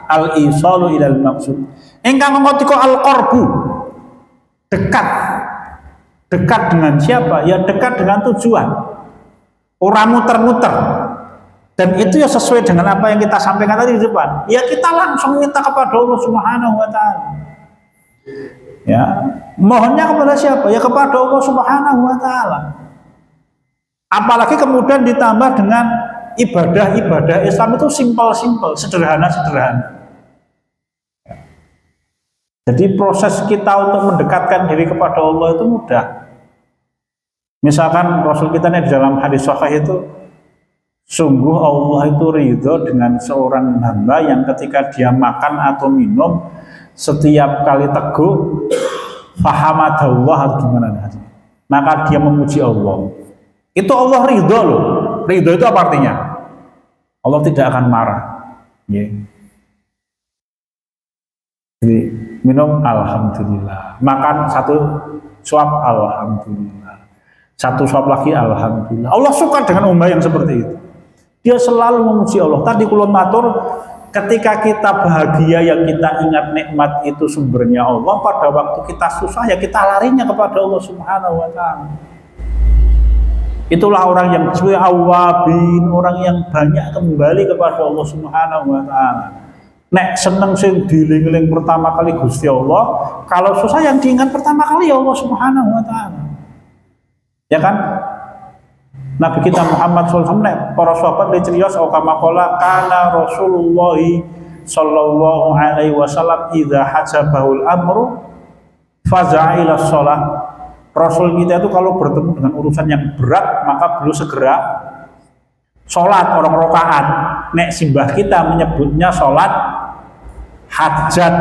al-isalu ilal maqsud. Engkang ngomong tiko al-qarbu. Dekat. Dekat dengan siapa? Ya dekat dengan tujuan. Ora muter-muter. Dan itu ya sesuai dengan apa yang kita sampaikan tadi di depan. Ya kita langsung minta kepada Allah Subhanahu wa taala. Ya, mohonnya kepada siapa? Ya kepada Allah Subhanahu wa taala. Apalagi kemudian ditambah dengan ibadah-ibadah Islam itu simpel-simpel, sederhana-sederhana. Jadi proses kita untuk mendekatkan diri kepada Allah itu mudah. Misalkan Rasul kita di dalam hadis sahih itu, sungguh Allah itu ridho dengan seorang hamba yang ketika dia makan atau minum setiap kali teguh fahamadallah, gimana nih? Maka dia memuji Allah. Itu Allah ridho loh. Ridho itu apa artinya? Allah tidak akan marah. Yeah. Jadi minum alhamdulillah, makan satu suap alhamdulillah, satu suap lagi alhamdulillah. Allah suka dengan umat yang seperti itu. Dia selalu memuji Allah. Tadi kulon matur, ketika kita bahagia yang kita ingat nikmat itu sumbernya Allah, pada waktu kita susah ya kita larinya kepada Allah Subhanahu wa taala. Itulah orang yang disebut awabin, orang yang banyak kembali kepada Allah Subhanahu wa taala. Nek seneng sing diling-eling pertama kali Gusti Allah, kalau susah yang diingat pertama kali ya Allah Subhanahu wa taala. Ya kan? Nabi kita Muhammad SAW, para sahabat dicerios kama qala kana Rasulullah sallallahu alaihi wasallam idza hajabahul amru faza'a ila shalah. Rasul kita itu kalau bertemu dengan urusan yang berat maka beliau segera sholat orang rakaat. Nek simbah kita menyebutnya sholat hajat.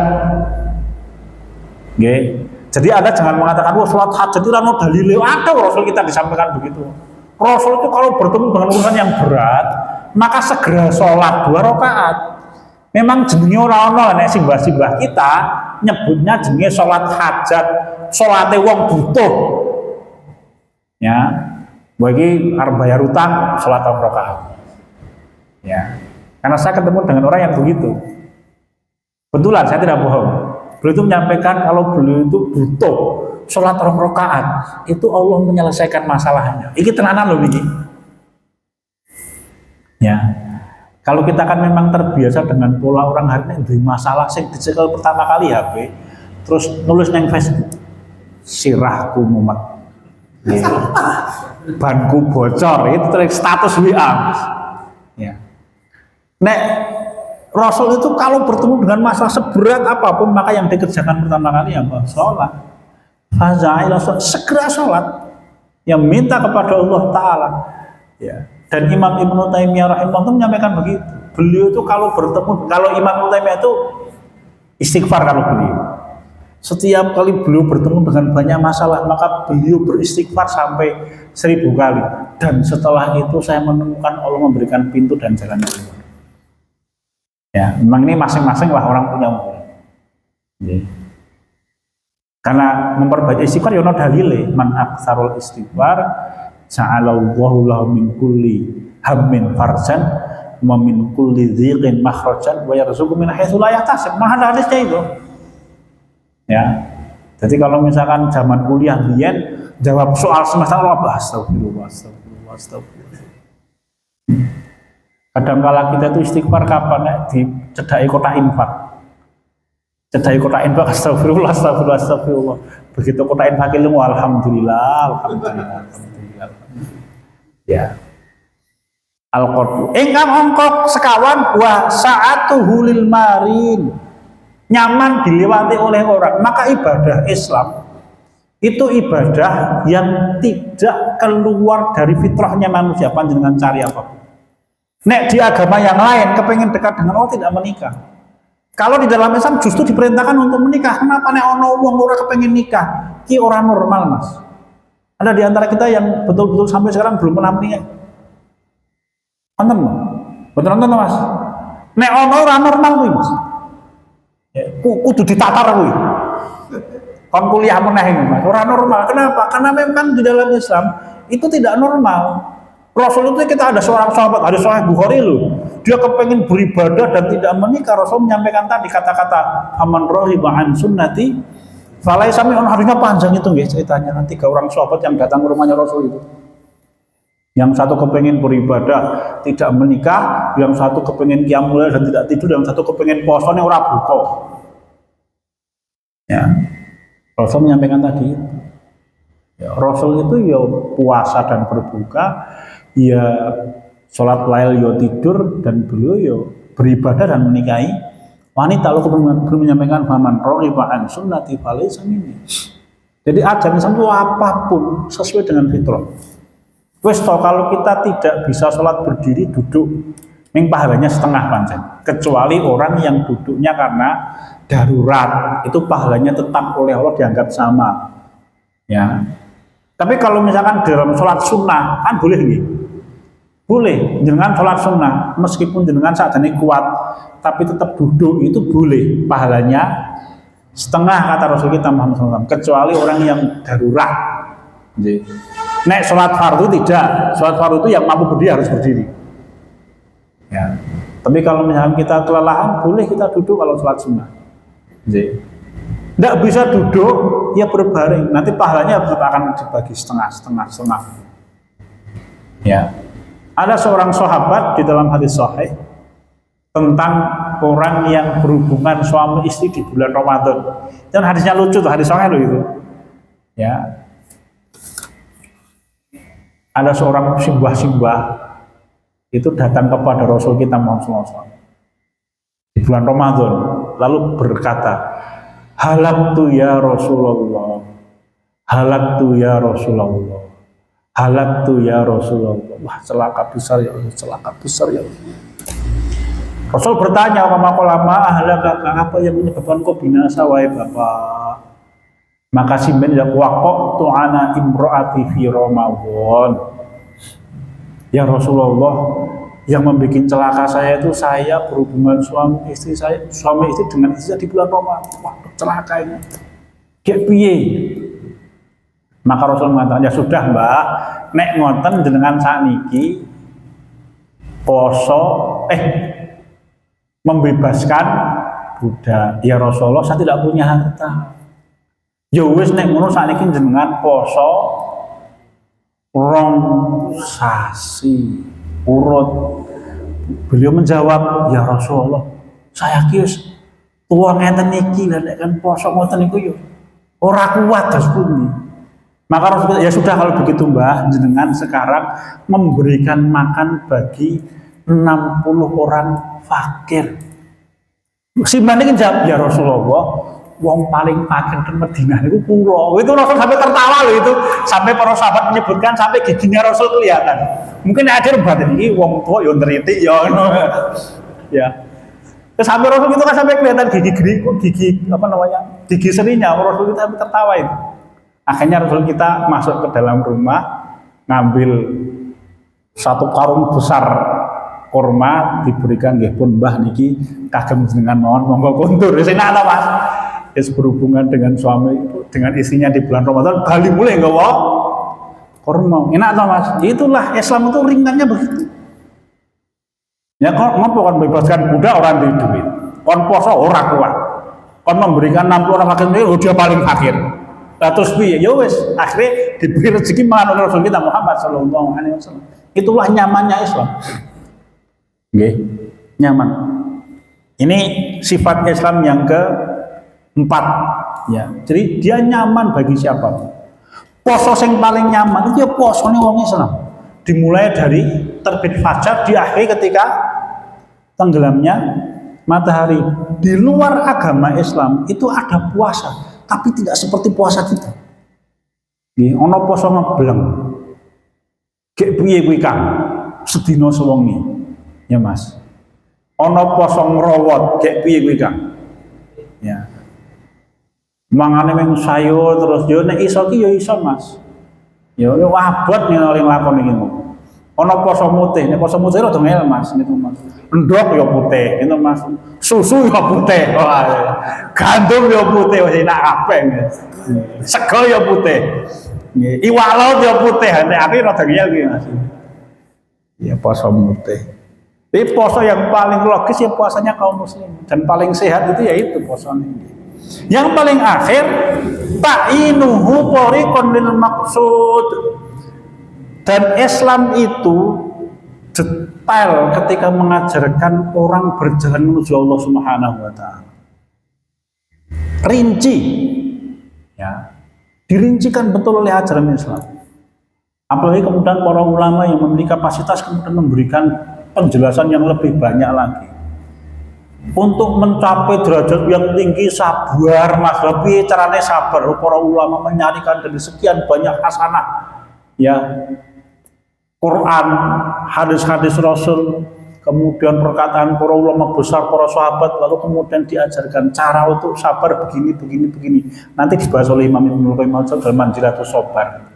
Jadi Anda jangan mengatakan wah sholat hajat itu rano dalile. Ada Rasul kita disampaikan begitu. Rasul itu kalau bertemu dengan urusan yang berat maka segera sholat 2 rakaat. Memang jenenge ora ana nek simbah-simbah kita nyebutnya jenenge sholat hajat, sholate wong butuh. Ya, bagi arep bayar utang sholat 2 rakaat. Ya, karena saya ketemu dengan orang yang begitu. Betulan, saya tidak bohong. Beliau itu menyampaikan kalau beliau itu butuh sholat 2 rakaat, itu Allah menyelesaikan masalahnya. Iki tenanan loh ini. Ya, kalau kita kan memang terbiasa dengan pola orang hari ini di masalah sing dicekel pertama kali HP, terus nulis neng Facebook, sirahku mumet, banku bocor, itu terus status WA. Ya, nek Rasul itu kalau bertemu dengan masalah seberat apapun maka yang dikerjakan pertama kali apa? Sholat. Fazailah segera sholat, yang minta kepada Allah Taala. Ya. Dan Imam Ibnu Taimiyah rahimahullah menyampaikan begitu. Beliau itu kalau bertemu, kalau Imam Taimiyah itu istighfar kalau beliau. Setiap kali beliau bertemu dengan banyak masalah, maka beliau beristighfar sampai 1000 kali. Dan setelah itu saya menemukan Allah memberikan pintu dan jalan keluar. Ya, memang ini masing-masing lah orang punya umur. Karena memperbanyak istighfar ya ono dalile, man aktsarul istighfar ja'alallahu lahu min kulli hammin farjan wa min kulli dhiqin makhrajan wa yarzuqhu min haitsu la yahtasib. Nah, hadisnya itu. Ya. Jadi kalau misalkan zaman kuliah biyen jawab soal semester apa astagfirullah. Kadang-kala kita itu istighfar kapan dicedhaki kotak infak. Cedhaki kotak infak astagfirullah. Begitu kotak infak ilmu alhamdulillah. Ya. Al-Qur'an. Ingkang ongkok sekawan wa sa'atuhu lil marin. Nyaman dilewati oleh orang, maka ibadah Islam itu ibadah yang tidak keluar dari fitrahnya manusia panjenengan cari apapun. Nek di agama yang lain kepengen dekat dengan Allah tidak menikah. Kalau di dalam Islam justru diperintahkan untuk menikah. Kenapa nek ono wong ora kepengen nikah? Ki orang normal, Mas. Ada di antara kita yang betul-betul sampai sekarang belum pernah menikah. Nonton, betul nonton, Mas. Nek ono ora normal kuwi, Mas. Kudu ditatar kuwi. Kon kuliah meneh Mas, ora normal. Kenapa? Karena memang di dalam Islam itu tidak normal. Rasul itu kita ada seorang sahabat, ada Sahih Bukhari loh. Dia kepengen beribadah dan tidak menikah. Rasul menyampaikan tadi kata-kata aman rohiba an sunnati. Falai sami on harinya panjang itu guys ceritanya. Nanti ke orang sahabat yang datang ke rumahnya Rasul itu. Yang satu kepengen beribadah tidak menikah, yang satu kepengen qiyamul dan tidak tidur, yang satu kepengen puasa ora buka. Ya. Rasul menyampaikan tadi. Ya, Rasul itu ya puasa dan berbuka, ya sholat lail ya tidur, dan beliau ya beribadah dan menikahi wanita. Lalu belum menyampaikan faman raghiba an sunnati falaysa minni. Jadi ajaran Islam itu apapun sesuai dengan fitrah. Wes toh kalau kita tidak bisa sholat berdiri duduk, ming pahalanya setengah pancen. Kecuali orang yang duduknya karena darurat, itu pahalanya tetap oleh Allah dianggap sama. Ya. Tapi kalau misalkan dalam sholat sunnah kan boleh nih, boleh jenengan sholat sunnah meskipun jenengan sakjane kuat, tapi tetap duduk itu boleh, pahalanya setengah kata Rasul kita Muhammad SAW. Kecuali orang yang darurat. Nek sholat fardu tidak, sholat fardu itu yang mampu berdiri harus berdiri. Ya. Tapi kalau misalnya kita kelelahan, boleh kita duduk kalau sholat sunnah. Tidak bisa duduk, ya berbaring. Nanti pahalanya akan dibagi setengah. Ya. Ada seorang sahabat di dalam hadis sahih tentang orang yang berhubungan suami istri di bulan Ramadan. Dan hadisnya lucu tuh, hadis sahih loh itu. Ya. Ada seorang simbah-simbah itu datang kepada Rasul kita Muhammad SAW di bulan Ramadan, lalu berkata, halaktu ya Rasulullah, halaktu ya Rasulullah, halaktu ya Rasulullah. Wah, celaka besar ya Allah, celaka besar ya Allah. Rasul bertanya, lama halaka, apa yang menyebabkan kau binasa wahai bapak? Maka simpen ya waqtu ana imraati fi Ramadan. Ya Rasulullah, yang membuat celaka saya itu saya berhubungan suami istri dengan istri di bulan Ramadan. Wah, celaka ini. Kayak piye? Maka Rasul mengatakan, ya sudah Mbak, nek ngoten jenengan sakniki poso membebaskan budak. Ya Rasulullah, saya tidak punya harta. Ya wis nek ngono sakniki jenengan poso rong sasi urut. Beliau menjawab, ya Rasulullah, saya kius tua ngeten iki lha nek kan poso ngoten niku yo ora kuat das pundi. Maka Rasulullah, ya sudah kalau begitu Mbah, jenengan sekarang memberikan makan bagi 60 orang fakir. Si Mbah jawab, ya Rasulullah, wong paling fakir di Madinah itu kula. Itu Rasul sampai tertawa loh itu. Sampai para sahabat menyebutkan sampai giginya Rasul kelihatan. Mungkin ada batin ini wong tua yo nriti yo. Ya. Terus sampai Rasul itu kan sampai kelihatan gigi seninya Rasul kita sampai tertawa itu. Akhirnya Rasul kita masuk ke dalam rumah, ngambil satu karung besar kurma, diberikan nggih pun Mbah niki kagem jenengan mawon monggo kondur. Wis enak ta Mas. Wis berhubungan dengan suami dengan istrinya di bulan Ramadan bali mulai nggawa kurma. Enak ta Mas. Itulah Islam itu ringannya begitu. Ya kok ngopo kan bebaskan budak orang di duit. Kon poso ora kuat. Kon memberikan 60 orang fakir dia paling fakir. Lah terus piye? Ya wis, akhirnya diberi rezeki mangan oleh Rasul kita Muhammad sallallahu alaihi wasallam. Itulah nyamannya Islam. Nggih, nyaman. Ini sifat Islam yang keempat ya. Jadi dia nyaman bagi siapa. Poso yang paling nyaman itu ya posone wong Islam. Dimulai dari terbit fajar, diakhiri ketika tenggelamnya matahari. Di luar agama Islam itu ada puasa, tapi tidak seperti puasa kita. Nggih, ana poso ngebleng. Gek piye kuwi Kang? Sedina sewengi. Ya Mas. Ana poso ngrowot, gek piye kuwi Kang? Ya. Mangane mung sayur terus yo nek iso ki yo iso Mas. Ya abot nek oleh nglakoni iki. Ana poso mutih, nek poso mutih rada ngel Mas niku Mas. Endhog ya putih, gitu Mas. Susu ya putih. Wah, gandum ya putih, wis enak kabeh. Sego ya putih. Nggih, iwak laut ya putih, nek aku rada ngel iki Mas. Ya poso mutih. Tapi poso yang paling logis ya puasanya kaum muslim dan paling sehat itu yaitu poso ini. Yang paling akhir ta'inuhu tariqan lil maqsud. Dan Islam itu detail ketika mengajarkan orang berjalan menuju Allah Subhanahu wa taala. Rinci. Ya. Dirincikan betul oleh ajaran Islam. Apalagi kemudian para ulama yang memiliki kapasitas kemudian memberikan penjelasan yang lebih banyak lagi. Untuk mencapai derajat yang tinggi sabar Mas, lebih caranya sabar. Para ulama menyarikan dari sekian banyak hasanah ya, Quran, hadis-hadis Rasul, kemudian perkataan para ulama besar, para sahabat, lalu kemudian diajarkan cara untuk sabar begini. Nanti dibahas oleh Imam Ibnu Qayyim dalam Manzilatus Sabar.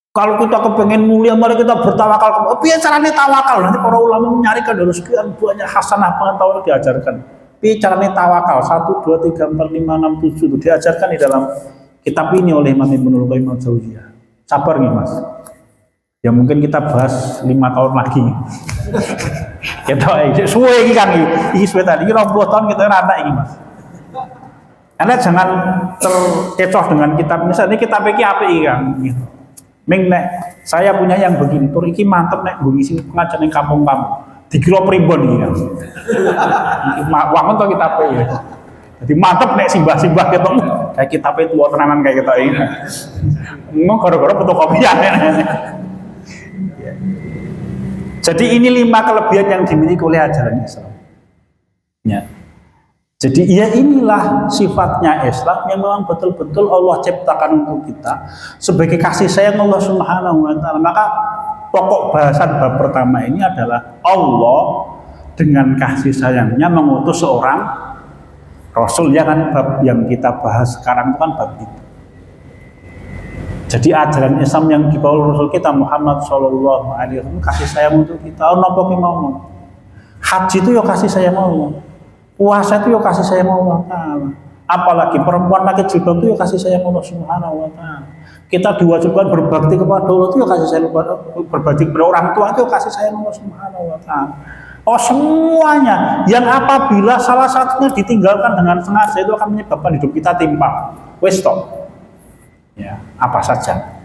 Kalau kita kepengen mulia, mari kita bertawakal. Piye caranya tawakal? Nanti para ulama menyarikan dari sekian banyak hasanah pengetahuan diajarkan. Piye caranya tawakal? 1, 2, 3, 4, 5, 6, 7 itu diajarkan di dalam kitab ini oleh Imam Ibnu Qayyim al-Jauziyah. Sabar nih Mas. Ya mungkin kita bahas 5 tahun lagi. Kita suwe iki kan iki suwe tadi 20 tahun kita rada iki Mas. Anda jangan terkecoh dengan kitab misalnya kitab iki apik iki kan gitu. Ming nek saya punya yang begini, tur iki mantep nek nggo ngisi pengajian ning kampung-kampung. Dikira pribon iki kan. Wangun to kitabe ya. Jadi mantep nek simbah-simbah ketok kayak kitabe tuwa tenanan kayak ketok iki. Mau gara-gara fotokopian. Jadi ini 5 kelebihan yang dimiliki oleh ajaran Islam. Ya. Jadi ya inilah sifatnya Islam yang memang betul-betul Allah ciptakan untuk kita sebagai kasih sayang Allah Subhanahu wa taala. Maka pokok bahasan bab pertama ini adalah Allah dengan kasih sayangnya mengutus seorang Rasul, ya kan, bab yang kita bahas sekarang itu kan bab itu. Jadi ajaran Islam yang dibawa oleh Rasul kita Muhammad Shallallahu Alaihi Wasallam kasih sayang untuk kita. Nopo ki mau. Haji itu ya kasih sayang Allah. Puasa itu ya kasih sayang Allah Ta'ala. Apalagi perempuan pakai jilbab itu ya kasih sayang Allah Subhanahu wa taala. Kita diwajibkan berbakti kepada Allah itu ya kasih sayang, berbakti kepada orang tua itu ya kasih sayang Allah Subhanahu wa taala. Oh semuanya yang apabila salah satunya ditinggalkan dengan sengaja itu akan menyebabkan hidup kita timpang. Wes stop. Ya, apa saja.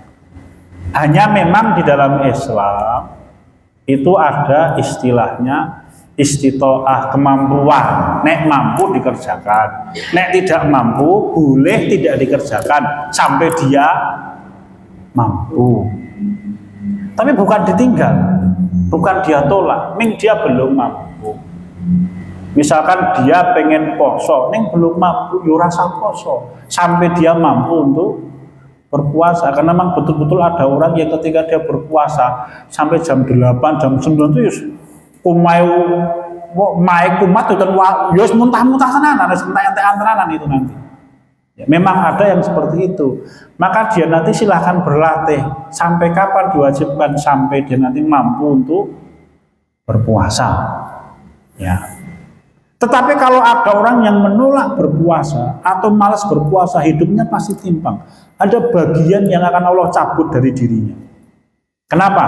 Hanya memang di dalam Islam itu ada istilahnya istitoah, kemampuan. Nek mampu dikerjakan, nek tidak mampu boleh tidak dikerjakan sampai dia mampu. Tapi bukan ditinggal, bukan dia tolak, ning dia belum mampu. Misalkan dia pengen poso, ning belum mampu, yo rasa poso sampai dia mampu untuk berpuasa. Karena memang betul-betul ada orang yang ketika dia berpuasa sampai jam 8, jam 9 itu kumayu mae kumat itu yo muntah-muntah tenanan, entek-entekan tenanan itu nanti. Ya, memang ada yang seperti itu. Maka dia nanti silahkan berlatih sampai kapan diwajibkan, sampai dia nanti mampu untuk berpuasa. Ya. Tetapi kalau ada orang yang menolak berpuasa atau malas berpuasa, hidupnya pasti timpang. Ada bagian yang akan Allah cabut dari dirinya. Kenapa?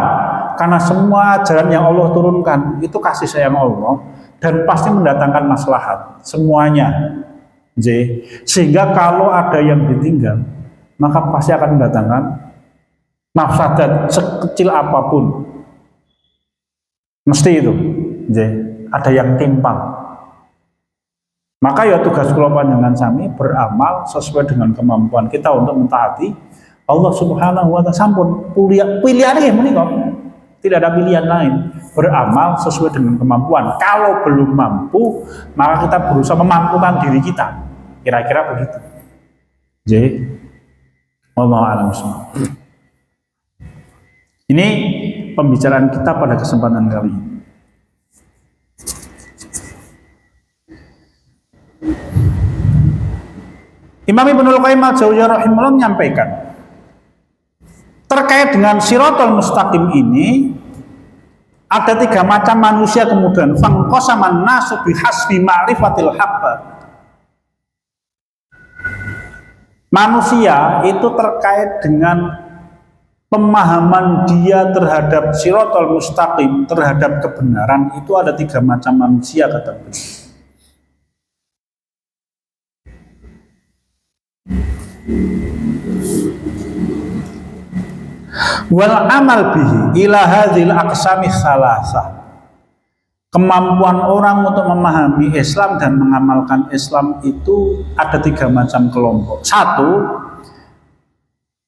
Karena semua ajaran yang Allah turunkan itu kasih sayang Allah dan pasti mendatangkan maslahat semuanya. Sehingga kalau ada yang ditinggal, maka pasti akan mendatangkan mafsadat sekecil apapun. Mesti itu. Ada yang timpang. Maka ya tugas kula panjenengan sami beramal sesuai dengan kemampuan kita untuk mentaati Allah Subhanahu wa taala. Sampun pilihannya menika. Tidak ada pilihan lain. Beramal sesuai dengan kemampuan. Kalau belum mampu, maka kita berusaha memampukan diri kita. Kira-kira begitu. Jadi, wallahu a'lam bishawab. Ini pembicaraan kita pada kesempatan kali ini. Imam Ibnul Qayyim al-Jauziyah rahimahullah menyampaikan terkait dengan Shiratal Mustaqim ini ada 3 macam manusia kemudian fangqasaman nasu bihasbi ma'rifatil haqq. Manusia itu terkait dengan pemahaman dia terhadap Shiratal Mustaqim, terhadap kebenaran itu ada 3 macam manusia kata beliau. Wal amal bihi ila hadhil aqsami salasah. Kemampuan orang untuk memahami Islam dan mengamalkan Islam itu ada 3 macam kelompok. 1,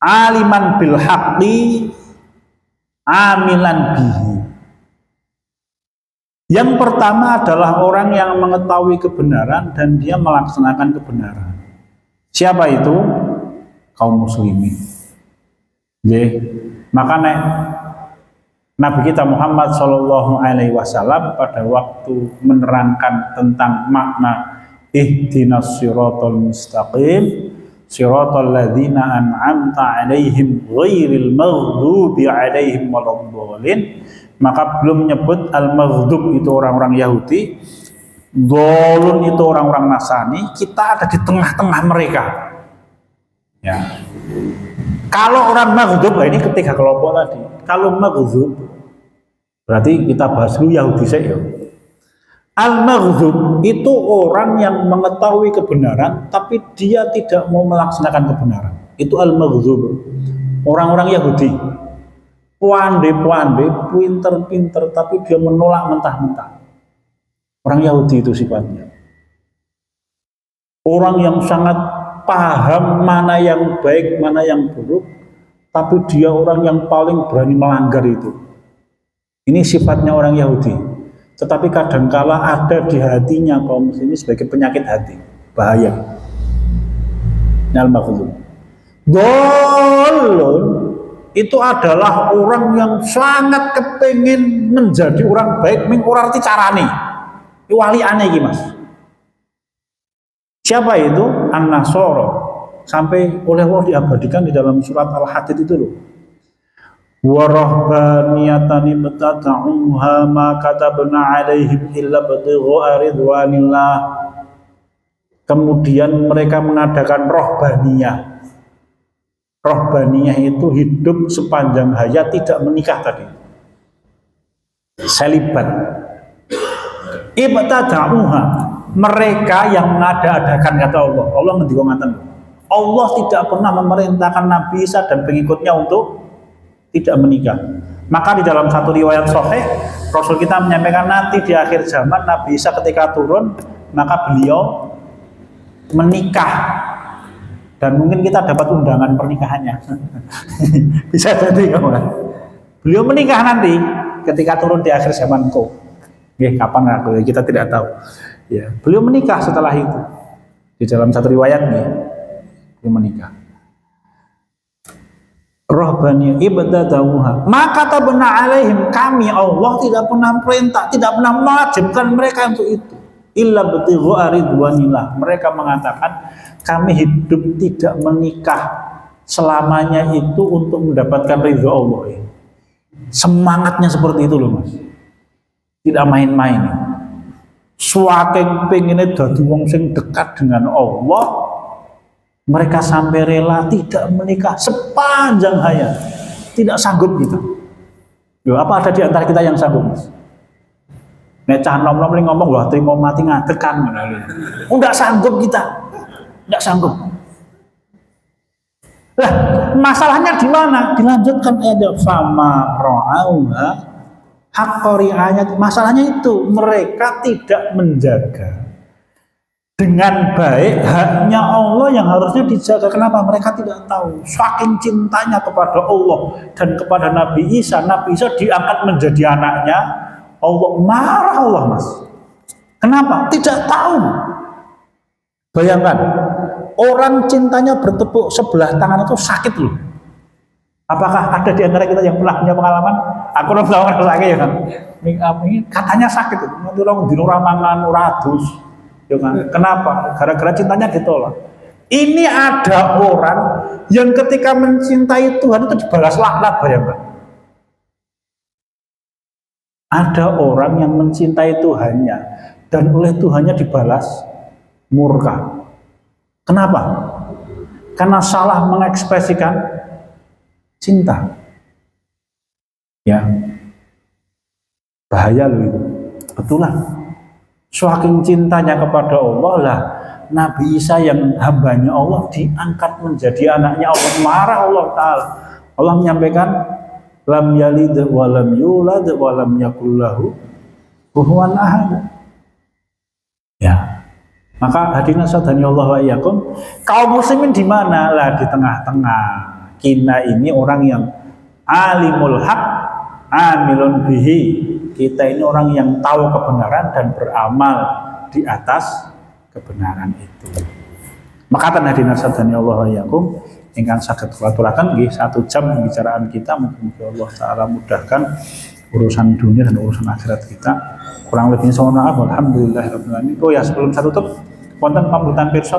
aliman bil haqqi amilan bihi. Yang pertama adalah orang yang mengetahui kebenaran dan dia melaksanakan kebenaran. Siapa itu? Kaum muslimin. Maka Nabi kita Muhammad Shallallahu Alaihi Wasallam pada waktu menerangkan tentang makna ihdinas siratal mustaqim siratal ladzina an'amta alaihim ghairil maghdubi alaihim waladdallin, maka belum menyebut al-maghdub itu orang-orang Yahudi, dhalun itu orang-orang Nasrani. Kita ada di tengah-tengah mereka. Ya. Kalau orang maghdub, ini ketiga kelompok tadi. Kalau maghdub, berarti kita bahas dulu Yahudi saja. Al-maghdub itu orang yang mengetahui kebenaran, tapi dia tidak mau melaksanakan kebenaran. Itu al-maghdub. Orang-orang Yahudi, pandai-pandai, pinter-pinter, tapi dia menolak mentah-mentah. Orang Yahudi itu sifatnya. Orang yang sangat paham mana yang baik, mana yang buruk, tapi dia orang yang paling berani melanggar itu. Ini sifatnya orang Yahudi. Tetapi kadangkala ada di hatinya kaum muslimin sebagai penyakit hati, bahaya. Al-maghdub. Dhalun itu adalah orang yang sangat kepingin menjadi orang baik, ora arti carane. Iki waliane iki, Mas. Siapa itu? An-Nasara. Sampai oleh Allah diabadikan di dalam surat Al-Hadid itu loh. Wa rahbaniyatan ibtada'uha ma katabna 'alaihim illa ibtigha'a ridwanillah. Kemudian mereka mengadakan rohbaniyah. Rohbaniyah itu hidup sepanjang hayat tidak menikah tadi. Selibat. Ibtada'uha. Mereka yang mengada-adakan kata Allah. Allah ngendika ngaten. Allah tidak pernah memerintahkan Nabi Isa dan pengikutnya untuk tidak menikah. Maka di dalam satu riwayat sahih, Rasul kita menyampaikan nanti di akhir zaman Nabi Isa ketika turun, maka beliau menikah. Dan mungkin kita dapat undangan pernikahannya. Bisa jadi kawan. Beliau menikah nanti ketika turun di akhir zaman itu. Kapan aku? Kita tidak tahu. Ya, beliau menikah setelah itu. Di dalam satu riwayat nih, beliau menikah. rahbaniyah ibtadauha. Maka tabanna alaihim, kami Allah tidak pernah perintah, tidak pernah mewajibkan mereka untuk itu. Illa batigha ridwanillah. Mereka mengatakan kami hidup tidak menikah selamanya itu untuk mendapatkan ridho Allah. Semangatnya seperti itu loh Mas. Tidak main-main. Saking pengennya dadi wong sing dekat dengan Allah, mereka sampai rela tidak menikah sepanjang hayat. Tidak sanggup kita. Loh, apa ada di antara kita yang sanggup Mas? Nek cah nom-nom ngomong loh terima mati ngadekan. Enggak sanggup kita. Enggak sanggup. Lah, masalahnya di mana? Dilanjutkan ayat fama ra'auha haqqari ayat. Masalahnya itu mereka tidak menjaga dengan baik haknya Allah yang harusnya dijaga. Kenapa? Mereka tidak tahu. Saking cintanya kepada Allah dan kepada Nabi Isa diangkat menjadi anaknya Allah. Marah Allah Mas. Kenapa? Tidak tahu. Bayangkan, orang cintanya bertepuk sebelah tangan itu sakit loh. Apakah ada di antara kita yang pernah punya pengalaman? Aku udah tahu sakit ya kan. Ini katanya sakit. Nanti orang di mangan uradus. Ya kan? Kenapa? Gara-gara cintanya ditolak. Ini ada orang yang ketika mencintai Tuhan itu dibalas laknat, bayangkan. Ada orang yang mencintai Tuhannya dan oleh Tuhannya dibalas murka. Kenapa? Karena salah mengekspresikan cinta. Ya, bahaya loh itu. Betulan. Saking cintanya kepada Allah lah, Nabi Isa yang hambanya Allah diangkat menjadi anaknya Allah. Marah Allah Ta'ala. Allah menyampaikan lam yalid wa lam yulad wa lam yakul lahu kufuwan ahad. Ya. Maka hadirin sadani Allah wa iyyakum, kaum muslimin di mana? Lah di tengah-tengah. Kita ini orang yang alimul haq, amilun bihi. Kita ini orang yang tahu kebenaran dan beramal di atas kebenaran itu. Maka hadirin sadani Allah wa iyyakum, ingkang saged kula aturaken nggih 1 jam pembicaraan kita, mudah-mudahan Allah taala mudahkan urusan dunia dan urusan akhirat kita. Kurang lebihnya mohon maaf. Alhamdulillahirabbil alamin. Oh ya, sebelum saya tutup, wonten pambutan pirsa